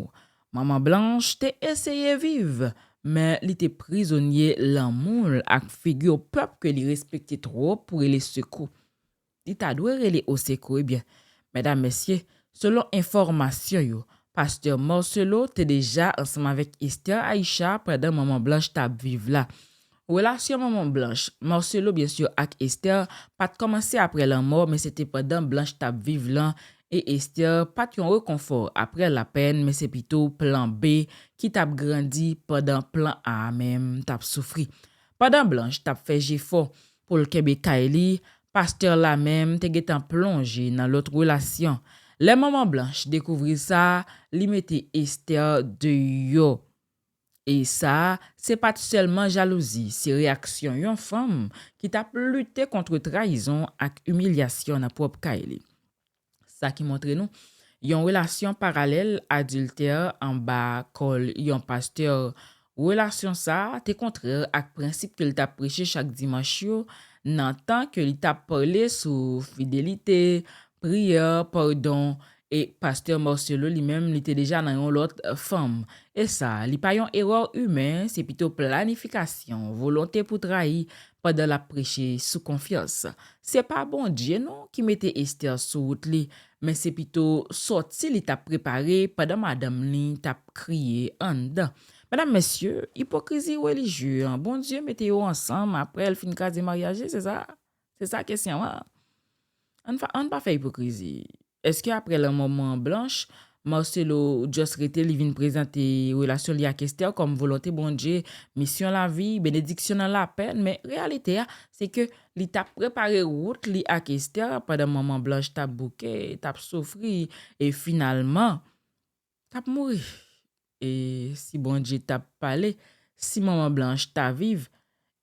Maman Blanche te essayé vivre, mais li te prisonnier l'amour ak figure peuple que li respectait trop pour les secours. Il t'a doué relé au secours. Eh bien, mesdames, messieurs, selon information yo, pasteur Marcelo t'es déjà ensemble avec Esther Aïcha pendant maman Blanche t'a vive là. Relation maman Blanche, Marcelo bien sûr avec Esther pas commencé après la mort, mais c'était pendant Blanche t'a vive là et Esther pas yon réconfort après la peine, mais c'est plutôt plan B qui t'a grandi pendant plan A même t'a souffri. Pendant Blanche t'a fait effort pour le Québec Kaili, pasteur la même te getan plongé dans l'autre relation. Les mamans blanches découvrir ça, li mette Esther de yo. Et ça, c'est pas seulement jalousie, c'est réaction yon femme qui t'a lutté contre trahison et humiliation dans propre Kaili. Ça qui montre nous yon relation parallèle adultère en bas col yon pasteur. Relation ça, te contraire ak principe que t'a prêché chaque dimanche yo, nan tant que il t'a parlé sur fidélité, prière, pardon, et pasteur Marcelo lui-même il était déjà dans l'autre femme. Et ça, li pa yon erreur humaine, c'est plutôt planification, volonté pour trahir pendant la prêcher sous confiance. C'est pas bon Dieu non qui mettait Esther sous route li, mais c'est plutôt sorti li t'a préparé pendant madame li t'a crié en dedans. Mesdames, messieurs, hypocrisie religieuse. Bon Dieu, mettez vous ensemble après le fin de case de mariage, c'est ça? C'est ça la question. Hein? On ne pas faire hypocrisie. Est-ce qu'après le moment blanche, Marcelo just rete li vin présenter relation li ak Esther comme volonté bon Dieu, mission la vie, bénédiction dans la peine, mais réalité c'est que li t'a préparé route li ak Esther pendant moment blanche t'a bouqué, t'a souffri et finalement t'a mouru. Et si bon Dieu t'a parlé, si maman blanche t'a vive,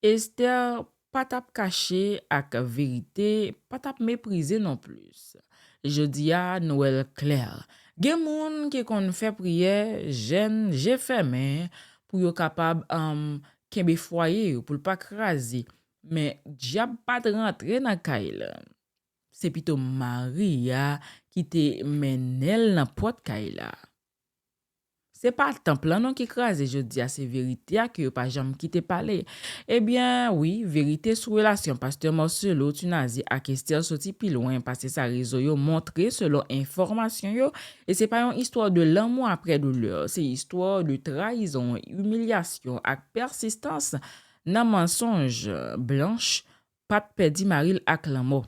Esther pas t'a caché ak vérité, pas t'a méprisé non plus. Je dis à Noël clair. Gen moun qui kon fait prière, jeune, j'ai fermé pour yo capable kembe foyer pour pas craser. Mais diable pas de rentrer dans kaila. C'est plutôt Maria qui te menel dans porte kaila. C'est pas le temple non qui crase, je dis à ces vérités que pas jamais qui te parler. Eh bien, oui, vérité sur relation pasteur Marcelo Tunazi à Esther sorti plus loin parce que sa réseau yo montré selon information yo et c'est pas une histoire de l'amour après douleur, c'est histoire de trahison, humiliation et persistance dans mensonge blanche, pas perdu Maril ak l'amour.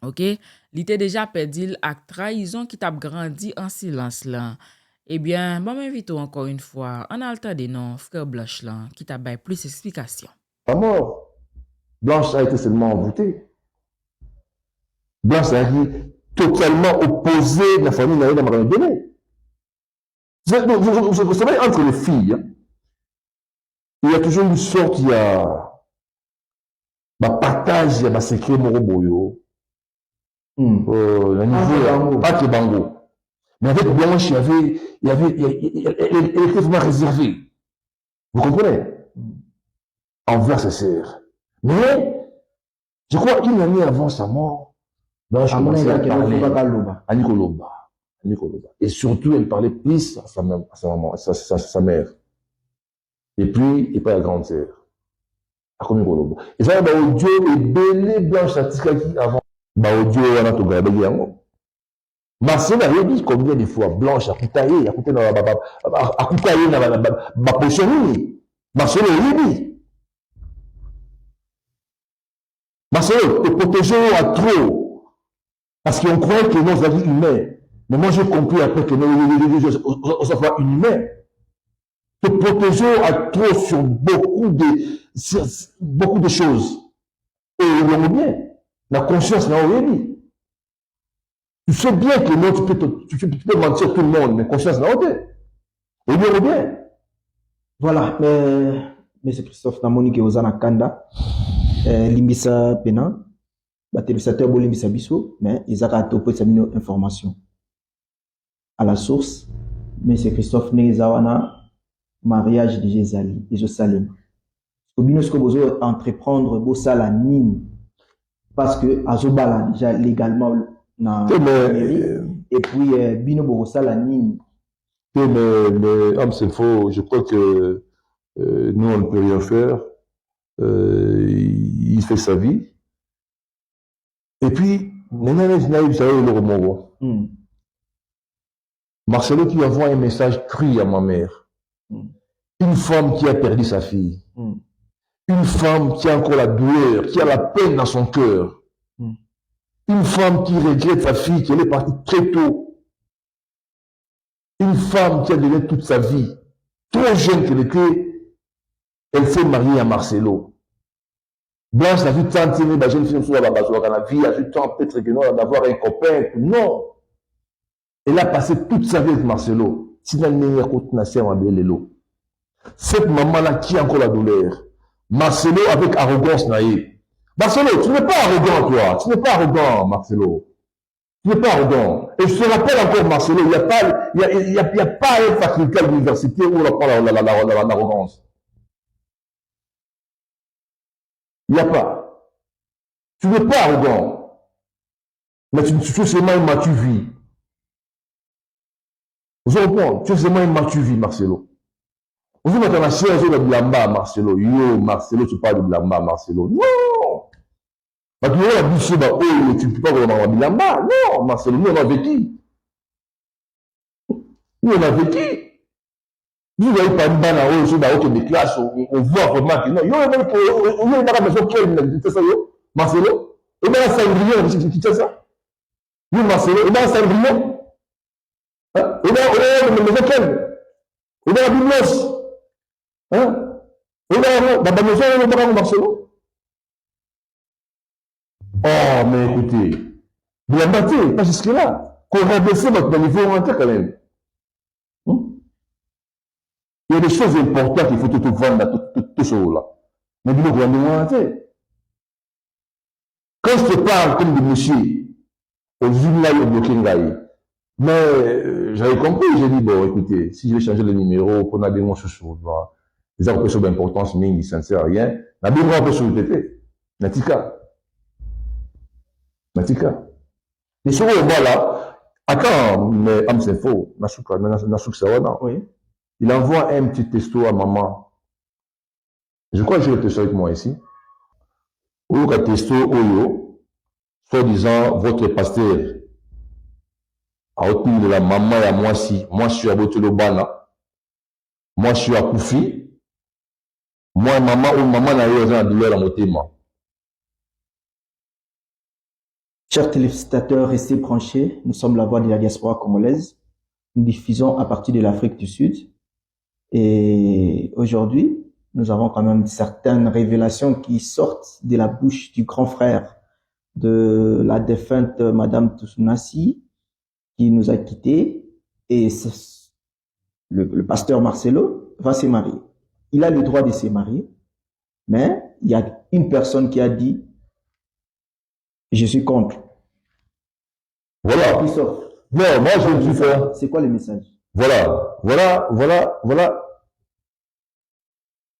OK? Il était déjà perdu ak trahison qui t'a grandi en silence là. Eh bien, bon m'invite encore une fois, en alta des noms, frère Blanche là, qui t'a baillé plus d'explications.
La mort. Blanche a été seulement envoûtée. Blanche a été totalement opposée de la famille de la Marie Béné. Vous savez, entre les filles, il y a toujours une sorte, il y a partage, il y a secret moroboyo. Le niveau, pas que bango. Mais avec Blanche, elle était vraiment réservée. Vous comprenez? Envers ses sœurs. Mais, je crois, une année avant sa mort, Blanche commençait à parler à Nicoloba. Et surtout, elle parlait plus à sa maman, à sa mère. Et puis, il parlait à la grande sœur. À Nicoloba. Et ça, Dieu est belé Blanche à Tikaki avant. Dieu, on a tout gardé. Marcel a dit combien de fois Blanche a coupé dans la potion. Marcel a dit. Marcel te protéger à trop. Parce qu'on croit que nos avis humains, Mais moi, j'ai compris après que on s'en fait inhumain. Te protéger à trop sur beaucoup de choses. Et on bien. La conscience n'a rien dit. Tu sais bien que non, tu peux mentir tout le monde, mais conscience n'a rien dit. Et on bien.
Voilà, mais c'est Christophe Namoni qui est aux Anakanda. Limbisa Pena. Téléspectateur bo limbisa biso, mais ils ont topé sa information. À la source, mais c'est Christophe Nezawana. Mariage de Jézali et Josalem. Obino ce que vous entreprendre beau ça la mine parce que Azobala déjà légalement na mairie et puis bino beau ça la mine.
Mais c'est faux. Je crois que nous on ne peut rien faire. Il fait sa vie. Et puis Marcelo qui envoie un message cru à ma mère. Une femme qui a perdu sa fille. Une femme qui a encore la douleur, qui a la peine dans son cœur. Une femme qui regrette sa fille, qui est partie très tôt. Une femme qui a donné toute sa vie. Trop jeune qu'elle était, elle s'est mariée à Marcelo. Blanche n'a vu tant de la jeune fille sur la vie, elle a vu tant peut-être d'avoir un copain. Non. Elle a passé toute sa vie avec Marcelo. C'est la meilleure côte nationale à Bélélo. Cette maman-là qui a encore la douleur. Marcelo avec arrogance naïve. Marcelo, tu n'es pas arrogant, toi. Tu n'es pas arrogant, Marcelo. Tu n'es pas arrogant. Et je te rappelle encore, Marcelo, il n'y a pas une faculté à l'université où on parle l'arrogance. Il n'y a pas. Tu n'es pas arrogant. Mais tu es seulement une mature vie. Vous comprenez? Tu es seulement une mature vie, Marcelo. Vous mettez la chaise de Blamba, Marcelo. Yo, Marcelo, tu parles de Blamba, Marcelo. Non! Tu ne peux pas vraiment Blamba. Non, Marcelo, nous on a vécu. Nous on a vécu. Vous voyez pas une banane à eau, dans des classes, on voit vraiment que non. Yo, on a la maison qui est ça, yo, Marcelo. On a un Saint-Brieuc, qui fait ça. Yo, Marcelo, on a un Saint-Brieuc. On a une maison qui on a la Biblos. Hein? On a la maison, on a Marcelo. Oh, mais écoutez, vous la battez, pas jusque-là. Qu'on va baisser votre niveau rentré quand même. Il y a des choses importantes qu'il faut tout vendre, tout ça là. Mais vous le rentré. Quand je te parle comme de monsieur, au Zumla, au bloqué, mais j'avais compris, j'ai dit, bon, écoutez, si je vais changer le numéro, pour n'aller moins chouchou, les gens qui ont d'importance, mais ils ne sert à rien, n'aller moins un peu sur le TT. Natika. Les choses, voilà. Attends, mais, c'est faux. Oui. Il envoie un petit texto à maman. Je crois que j'ai le texto avec moi ici. Ou le texto, Oyo, soit disant, votre pasteur, à autour de la maman et à moi si. Moi, je suis à Botolobana. Moi, je suis à Koufi. Moi, maman ou maman n'a eu la douleur à Motema.
Chers téléspectateurs, restez branchés. Nous sommes la voix de la diaspora congolaise. Nous diffusons à partir de l'Afrique du Sud. Et aujourd'hui, nous avons quand même certaines révélations qui sortent de la bouche du grand frère de la défunte Madame Toussounassi, qui nous a quittés. Et le pasteur Marcelo va se marier. Il a le droit de se marier, mais il y a une personne qui a dit « Je suis contre ».
Voilà. Non, moi je ne suis pas.
C'est quoi le message?
Voilà.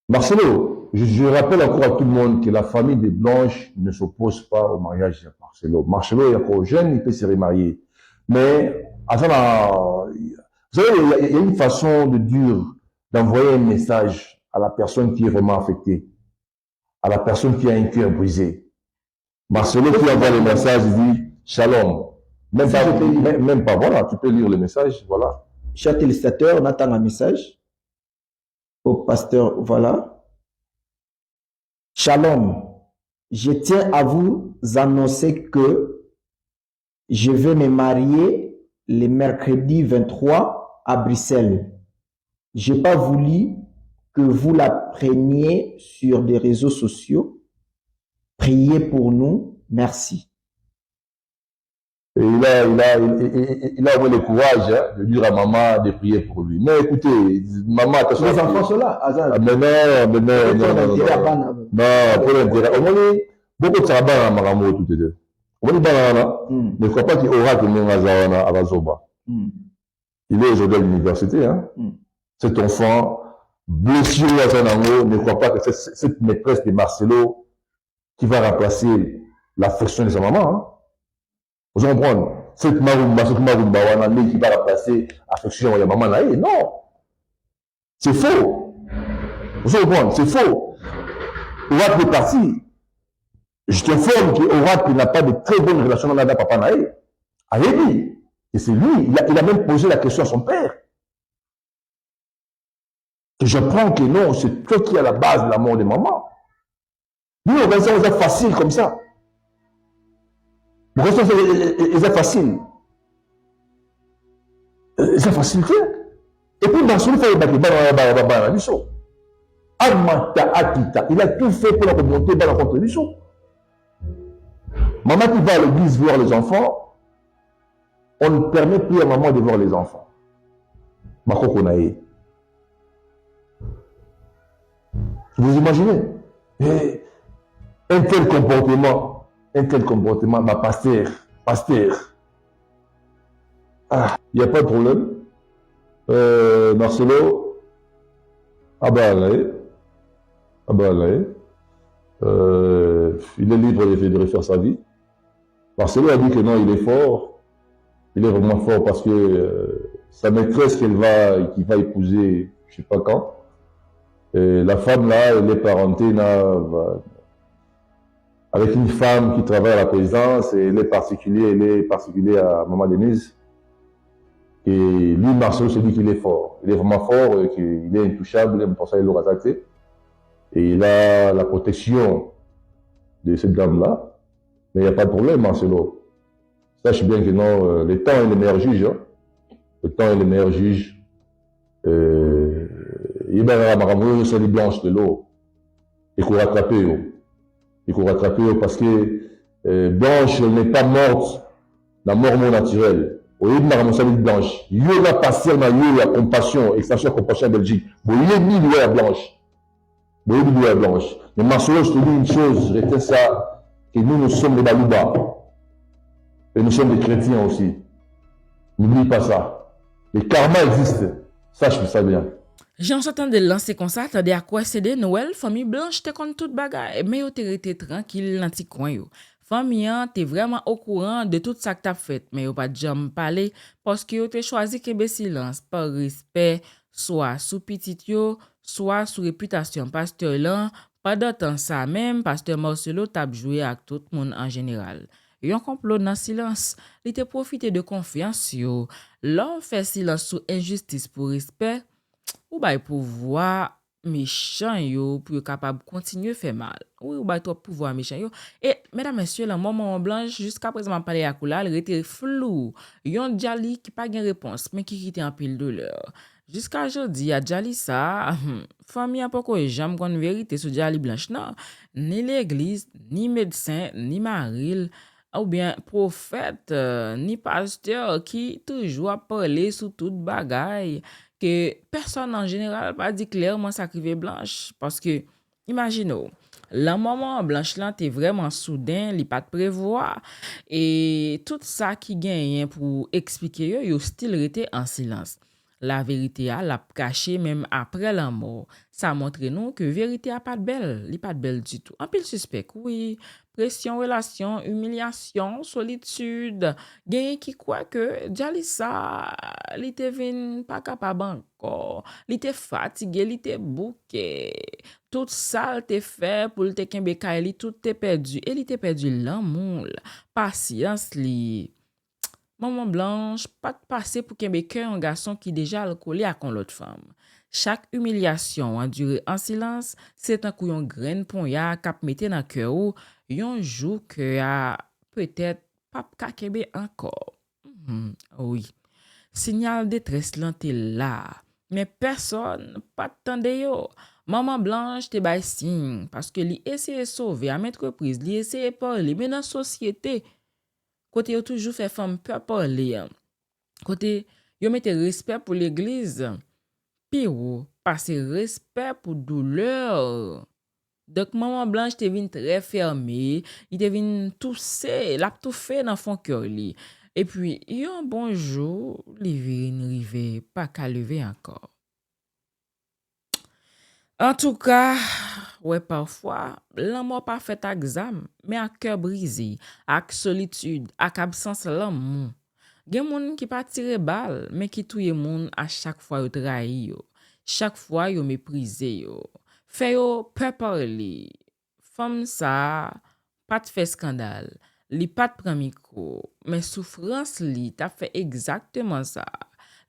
Marcelo, je rappelle encore à tout le monde que la famille des Blanches ne s'oppose pas au mariage de Marcelo. Marcelo est encore jeune, il peut se remarier. Mais, vous savez, il y a une façon de dire, d'envoyer un message à la personne qui est vraiment affectée, à la personne qui a un cœur brisé. Marcelo qui envoie le message, il dit « Shalom ». Même pas, voilà, tu peux lire le message, voilà.
Chers téléspectateurs, on attend un message au pasteur, voilà. Shalom, je tiens à vous annoncer que je vais me marier le mercredi 23 à Bruxelles. J'ai pas voulu que vous la preniez sur des réseaux sociaux. Priez pour nous. Merci.
Et il a eu le courage de dire à maman de prier pour lui. Mais écoutez, maman, attention.
Les enfants sont là.
Mais non. Pour l'intérêt. Au moins, beaucoup de sabbat à Maramo, tout est deux. Au moins, ne crois pas qu'il aura que Mengazawana à Vazoba. Il est aujourd'hui à l'université. Hein. Cet enfant, blessé à Zanango, ne croit pas que c'est cette maîtresse de Marcelo qui va remplacer l'affection de sa maman. Hein. Vous comprenez? Cette marumba qui va remplacer l'affection de la maman là. Non! C'est faux! Vous comprenez? C'est faux! Ourat est parti. Je t'informe qu'Ourat n'a pas de très bonne relation avec la papa Naé. Allez-y! Et c'est lui, il a même posé la question à son père. Et j'apprends que non, c'est toi qui es à la base de la mort de maman. Nous, on va dire que c'est facile comme ça. Pour ça, c'est facile. C'est facilité. Et puis, dans son fait, il a tout fait pour la remonter dans la contribution. Maman qui va à l'église voir les enfants, on ne permet plus à maman de voir les enfants. Vous imaginez? Et un tel comportement, ma pasteur. Ah, il n'y a pas de problème. Marcelo, il est libre de refaire sa vie. Marcelo a dit que non, il est fort. Il est vraiment fort parce que sa maîtresse qui va épouser, je ne sais pas quand, la femme là, elle est parentée avec une femme qui travaille à la présidence et elle est particulier à Maman Denise. Et lui, Marcelo se dit qu'il est fort. Il est vraiment fort, qu'il est intouchable, pour ça il l'aura attaqué. Et il a la protection de cette dame-là. Mais il n'y a pas de problème, Marcelo. Sache bien que non, le temps est le meilleur juge. Hein. Le temps est le meilleur juge. Il va y c'est les blanches de l'eau. Il faut rattraper. Il faut rattraper parce que Blanche n'est pas morte la mort naturelle. Au lieu de la ramasser Blanche, il y a passé dans la compassion, extension compassion en Belgique. Bon, il est mis à Blanche. Mais Marcelo, je te dis une chose, je retiens ça, que nous sommes des Balouba. Et nous sommes des chrétiens aussi. N'oublie pas ça. Le karma existe. Sache ça bien.
J'en s'entend de lancer comme ça, t'as à quoi c'est Noël, famille blanche, t'es contre toute bagaille, mais yo t'es resté tranquille dans petit coin yo. Famille, t'es vraiment au courant de tout ça que t'as fait, mais yo pas de jamais parler parce que yo t'es choisi que silence par respect, soit sous petit yo, soit sous réputation pasteur là, pas d'autant ça même, pasteur Marcelo t'a joué avec tout le monde en général. Yon complot dans silence, il t'a profité de confiance yo. L'on fait silence sous injustice pour respect, ou bay pouvoir méchant yo pour capable continuer faire mal. Oui, ou bay trop pouvoir méchant yo. Et mesdames messieurs, la maman blanche jusqu'à présent parler à Koula, elle était flou. Yon Djali qui pas gain réponse mais qui était en pile douleur. Jusqu'à aujourd'hui, à Djali ça, famille a pas quoi jamais connait vérité sur Djali blanche non, ni l'église, ni médecin, ni maril ou bien prophète, ni pasteur qui toujours parler sur toute bagaille que personne en général pas dit clairement ça crivé blanche parce que imaginez la maman blanche là t'es vraiment soudain li pas de prévoir et tout ça qui gagne pour expliquer yo still resté en silence. La vérité a l'a caché même après la mort. Ça montre nous que vérité a pas de belle, li pas de belle du tout. En pile suspect, oui, pression, relation, humiliation, solitude. Gen qui croit que Jalissa, li te vin pas capable encore. Li te fatigué, li te bouqué. Tout ça te fait pour te kembe kay li tout te perdu. Et li te perdu l'amour, patience li. Maman blanche, pas de passer pour qu'un un garçon qui déjà alcoolé à con l'autre femme. Chaque humiliation endurée en silence, c'est un coup yon graine pon ya kap mette dans cœur ou yon jour que a peut-être pas kakebe encore. Oui. Signal détresse lan te là. Mais personne pas tande yo. Maman Blanche te bay signe parce que li essaye sauver à entreprise, li essaye parler mais dans société côté yo toujours fait femme peur parler. Côté yo mette respect pour l'église, puis ou passer respect pour douleur. Donc maman Blanche te vin très fermée, il te vin tousser, l'a tout fait dans fond cœur li. Et puis, yon bon jour, li vin rive pas qu'à lever encore. En tout cas, ouais, parfois, l'amour pas fait exam, mais à cœur brisé, avec solitude, avec absence l'amour. Gen moun qui pas tire balle, mais qui touye moun à chaque fois yo trahi yo. Chaque fois yo méprisé yo. Fait yo peur parler. Femme ça, pas de fait scandale. Li pas de prend micro, mais souffrance li t'a fait exactement ça.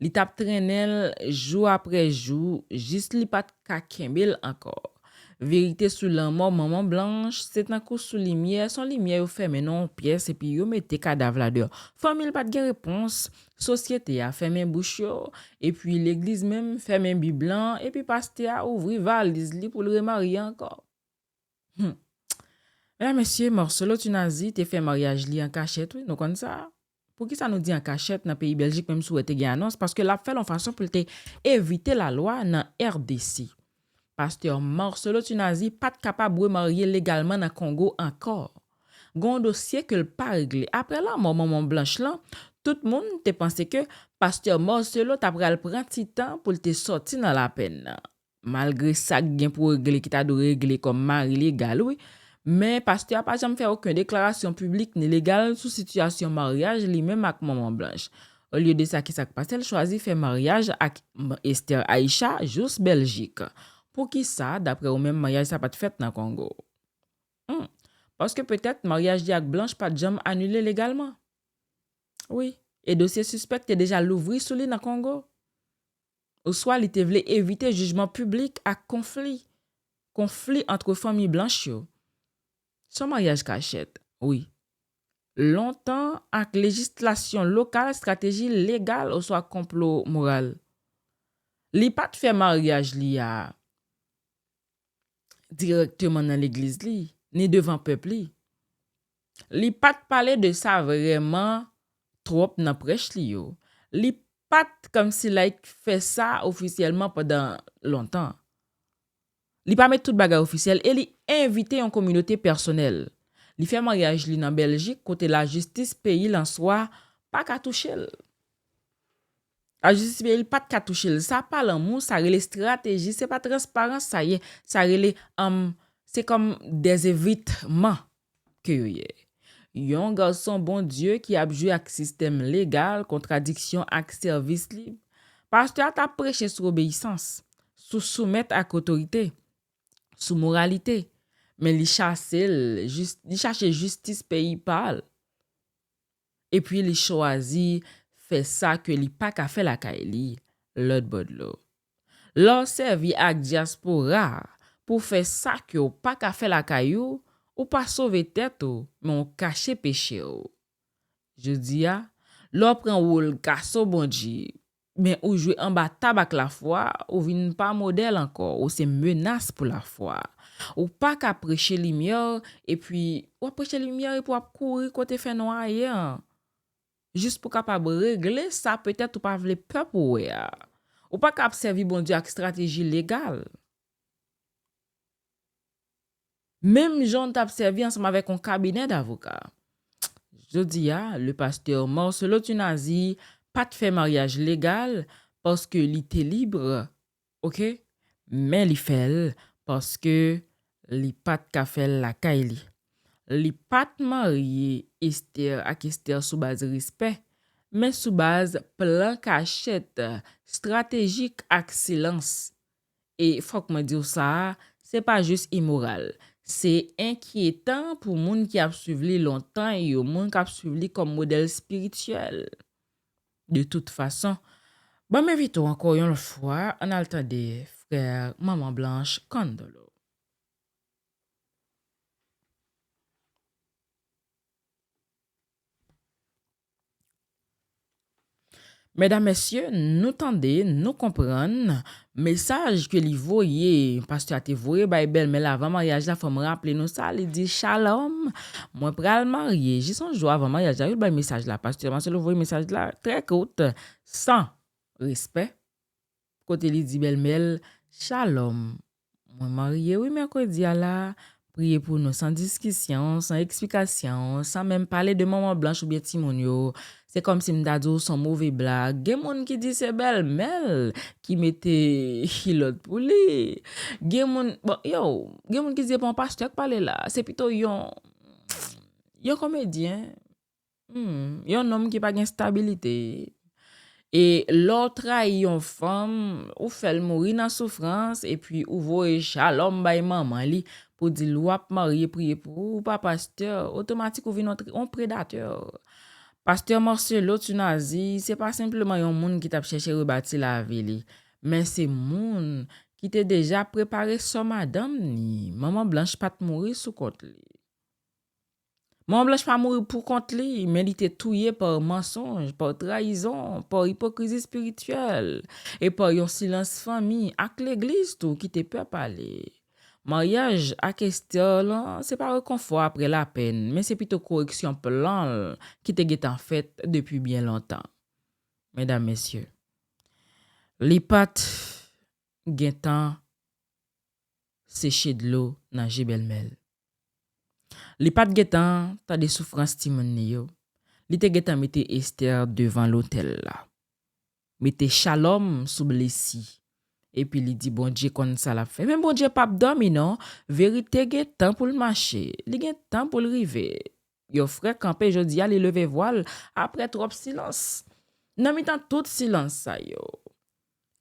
Li t'a traîné jour après jour, juste li pas ka kembel encore. Vérité sous l'amour maman Blanche, c'est un coup sous lumière, son lumière yo fermé non pièce et puis yo mette cadavre là dehors. Famille pas de réponse, société a fermé bouche yo, et puis l'église même fermé bible blanc et puis pasteur a ouvri valise li pour le remarier encore. Mesdames, messieurs, Marcelo Tunazi te fait mariage li en cachette, oui, nous comme ça. Pour qui ça nous dit en cachette dans le pays Belgique même souhaite gain annonce parce que l'a fait en façon pour te éviter la loi dans RDC. Pasteur Marcelo Tunazi pas capable de marier légalement dans Congo encore. Gon dossier que le pas réglé. Après la mort maman Blanche là, tout le monde te pensé que pasteur Marcelo t'a pral prendre petit temps pour te sortir dans la peine. Malgré ça gain pour régler qui t'a de régler comme mari légal oui. Mais pasteur a pas jamais fait aucune déclaration publique ni légale sur situation mariage lui-même avec maman Blanche. Au lieu de ça qui s'est passé, elle choisit faire mariage avec Esther Aïcha, juste Belgique. Pour qui ça, d'après au même mariage, ça pas de fait dans le Congo? Parce que peut-être mariage avec Blanche pas de jamais annulé légalement. Oui. Et dossier suspect est déjà l'ouvri sous lui dans le Congo. Ou soit il te voulait éviter jugement public à conflit. Conflit entre familles blanches. Son mariage cachette, oui. Longtemps avec législation locale, stratégie légale ou soit complot moral. Li pas de fait mariage li a directement dans l'église li, ni devant peuple li. Li pas de parler de ça vraiment trop dans prêche li yo. Li pas comme si like fait ça officiellement pendant longtemps. Li pas mettre tout bagage officiel et li inviter une communauté personnelle. Li fait mariage li dans Belgique côté la justice pays en soi pas qu'à toucher. La justice pays pas qu'à toucher. Ça pas l'amour, ça relève stratégie, c'est pas transparence ça y est, ça relève c'est comme des évitements que y est. Yon garçon bon Dieu qui a joué avec système légal, contradiction avec service libre. Pasteur t'a prêché sur obéissance, sous soumettre à autorité, sous moralité. Mais li cherche justice pays parle. Et puis li choisi fait ça que li pas ka fait la kaili, l'autre bodlo. L'on servi ak diaspora pour faire ça que ou pas ka fait la caillou ou pas sauver tête ou, mais on cache péché ou. Je dis l'on prend rôle garçon bon Dieu, mais ou jouer en bas tabac la foi, ou vin pas modèle encore, ou c'est menace pour la foi. Ou pas qu'à prêcher lumière et puis ou prêcher lumière et pour courir côté fait noyer. Juste pour capable régler ça peut-être ou pas vle peuple ou pas capable servir bon Dieu avec stratégie légale. Même Jean t'a servi ensemble avec un cabinet d'avocats. Je dis le pasteur Marcelo Tunazi pas de fait mariage légal parce que il était libre. OK? Mais il fait parce que li pat ka fait la kaili. Li pat marié Esther ak Esther sous base respect, mais sous base plan cachette, stratégique ak silence. Et faut que me dire ça, c'est pas juste immoral. C'est inquiétant pour moun qui a suivi longtemps et moun qui a suivi comme modèle spirituel. De toute façon, bon m'invitons encore une fois en attendant frère Maman Blanche Kondolo. Mesdames, Messieurs, nous tendez, nous comprenons, message que li voye, pasteur a te voye, bay belle, mais avant mariage, la femme rappele nous ça, il dit shalom, moi pral marier, j'ai son jour avant mariage, il bay message là, pasteur, moi le voye message là, très court, sans respect, côté li dit belle mel, shalom, moi marié, oui, mercredi à la, priez pour nous sans discussion, sans explication, sans même parler de maman blanche ou bien Timonio. C'est comme si m'dadou son mauvais blague. Gen moun qui dit c'est belle mel, qui mettait l'autre pour lui. Gen moun, bon, gen moun qui dit bon pasteur qui parle là, c'est plutôt yon comédien. Yon homme qui pas gen stabilité. Et l'autre a yon femme, ou fait mourir dans souffrance, et puis ou voye shalom bay maman li, pour dire l'ouap marié prier pour ou pas pasteur, automatique ou vin on prédateur. Pasteur Marcelo Tunazi, c'est pas simplement yon moun qui t'a cherché rebâtir la ville, mais c'est moun qui t'a déjà préparé son madame ni, maman blanche pas mourir sous compte li. Maman blanche pas mourir pour compte li, mais il était touillé par mensonge, par trahison, par hypocrisie spirituelle et par yon silence famille ak l'église tout qui te peut parler. Mariage à question, c'est pas réconfort après la peine, mais c'est plutôt correction plan qui te en fait depuis bien longtemps. Mesdames, Messieurs, les pattes getan séché de l'eau dans Jebelmel. Les pattes getan t'as des souffrances timon yo. Li te getan mette Esther devant l'hôtel là. Mette shalom sous blessi. Et puis il dit bon Dieu kon ça la fait. Mais bon Dieu pas dormi non, vérité gen temps pour le marcher, li gen temps pour le river. Yo frère campé jodi a li lever voile après trop silence. Nan mi tan tout silence ça yo.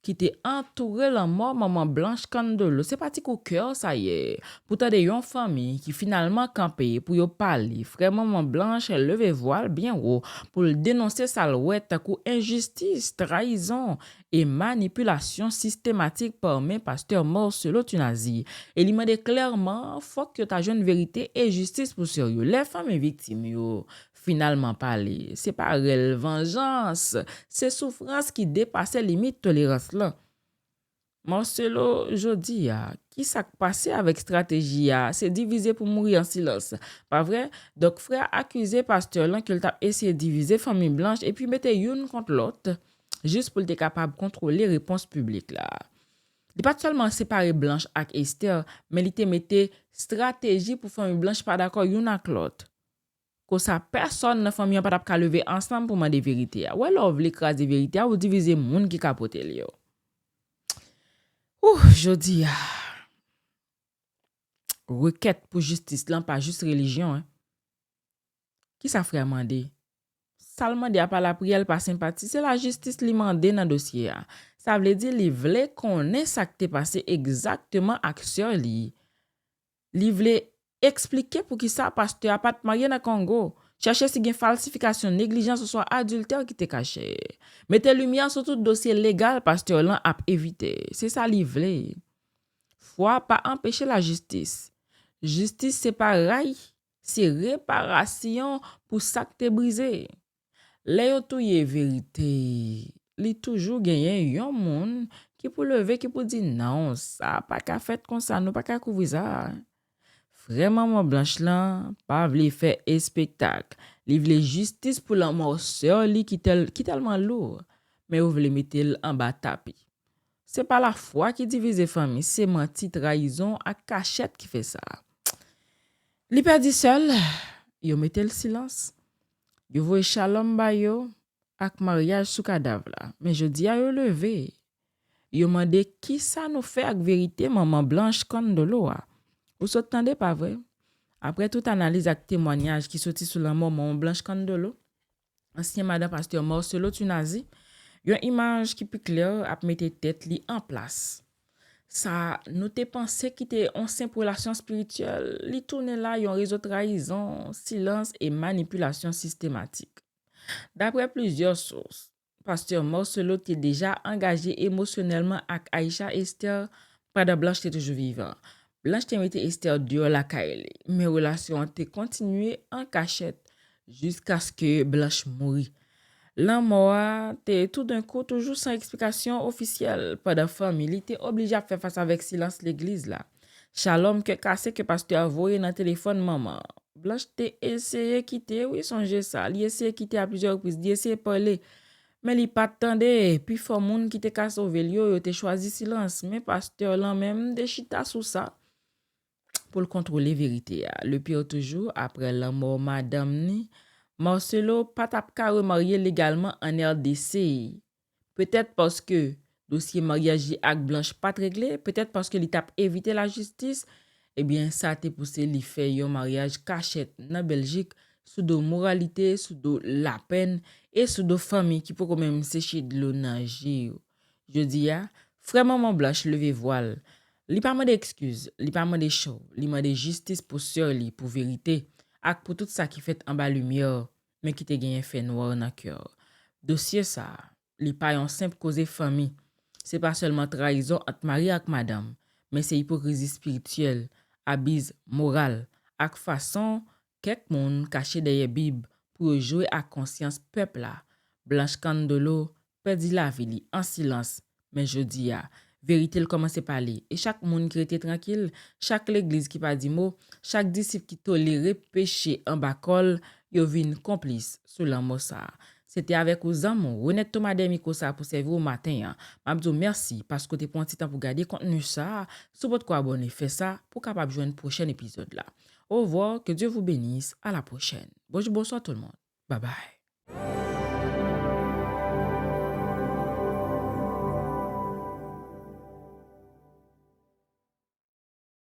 Qui te entouré la mort maman blanche Kandolo, c'est parti au cœur ça y est. Pour t'aider yon famille qui finalement campé pour yo parler, frère maman blanche lever voile bien haut pour le dénoncer salouette coup injustice, trahison et manipulation systématique par mes pasteurs Marcelo Tunazi. Et il m'a dit clairement, faut que ta jeune vérité et justice pour sérieux. Les femmes victimes yo finalement parler, c'est pas réelle vengeance, c'est souffrance qui dépassait limite tolérance là. Marcelo jodi qui s'est passé avec stratégie c'est diviser pour mourir en silence. Pas vrai? Donc frère accusé pasteur là qu'il t'a essayé de diviser famille blanche et puis mettre une contre l'autre juste pour être capable de contrôler réponse publique là. Il pas seulement séparer blanche avec Esther, mais il te mettait stratégie pour famille blanche pas d'accord une avec l'autre. Que ça personne dans famille pas t'a lever ensemble pour demander vérité. Ou alors vle écraser vérité ou diviser moun qui capote yo. Jodi requête pour justice là pas juste religion hein. Qui ça frère mandé? Seulement a pas la prière pas sympathie, c'est la justice li mandé dans dossier a. Ça veut dire li vle connaît ça qui t'est passé exactement ak sœur li. Li vle expliquer pour qui ça pasteur a pas marié dans Congo. Chercher si gen falsification, négligence ou soit adultère qui te caché. Mettez lumière sur tout dossier légal pasteur lan a éviter. C'est ça li vle. Foi pas empêcher la justice. Justice c'est pareil, c'est réparation pour ça que t'es brisé. Les yo touye vérité, li toujours gagné yon moun qui pour lever qui pour dire non, ça pas qu'à fait comme ça, nous pas qu'à couvrir ça. Vraiment maman blanche là, pas vle faire un spectacle. Li vle justice pour la mort sœur li qui tellement lourd, mais ou vle mettre en bas tapis. C'est pas la foi qui divise famille, c'est menti, trahison à cachette qui fait ça. Li perdi seul, yo mette le silence. Yo voye shalom ba yo ak mariage sous cadavre là. Mais je dis à yo levé. Yo mande qui ça nous fait avec vérité maman blanche Kandolo a. Ou s'entendez pas vrai? Après toute analyse ak témoignage qui sorti sur la mort maman blanche Kandolo, ancien madame pasteur Marcelo Tunazi, yon image qui plus clair a mette tête li en place. Ça nous te pensé qui était ancien pour relation spirituelle, li tourne là yon réseau trahison, silence et manipulation systématique. D'après plusieurs sources, pasteur Marcelo était déjà engagé émotionnellement avec Aïcha Esther, pendant Blanche était toujours vivant. Blanche te mette Esther dehors la kaele, mais relation te continué en cachette jusqu'à ce que Blanche mourit. L'un mort, t'es tout d'un coup toujours sans explication officielle. Pas de famille, il était obligé à faire face avec silence l'église là. Shalom que cassé que pasteur a voyé dans le téléphone maman. Blanche t'es essayé quitter, oui, songez ça. Il essayé quitter à plusieurs reprises, il essayé parler. Mais il pas attendé. Puis faut moun qui te ka sauvé yo te choisi silence. Mais pasteur là même de chita sous ça pour le contrôler vérité. Le pire toujours après la mort madame ni Marcelo pas tap ka remarié légalement en RDC. Peut-être parce que dossier mariage avec Blanche pas réglé, peut-être parce que l'étape évité la justice, eh bien ça te poussé li faire un mariage cachette dans Belgique sous de moralité, sous de la peine et sous de famille qui peut quand même sécher de l'eau nager. Je dis frère maman Blanche levé voile. Li pas de excuse, li pas de show, li de justice pour sœur li pour vérité ak pour tout ça qui fait en bas lumière mais qui te gagné fait noir dans cœur. Dossier ça li pas yon simple cause famille. C'est pas seulement trahison entre mari ak madame, mais c'est hypocrisie spirituelle, abuse moral, ak façon quelques moun caché derrière Bible pour jouer à conscience peuple là. Blanche Candelo perdit la vie li en silence, mais je dis vérité le commence à parler et chaque monde qui était tranquille, chaque l'église qui pas dit mot, chaque disciple qui tolérait péché en bacol, yo vin complice sous l'amour ça. C'était avec vous amours, René Thomas Demico ça pour servir au matin. M'abdou merci parce que tu prends un petit temps pour garder contenu ça. Sur votre quoi abonner, fait ça pour capable jouer un prochain épisode là. Au revoir, que Dieu vous bénisse, à la prochaine. Bonjour, bonsoir tout le monde. Bye bye.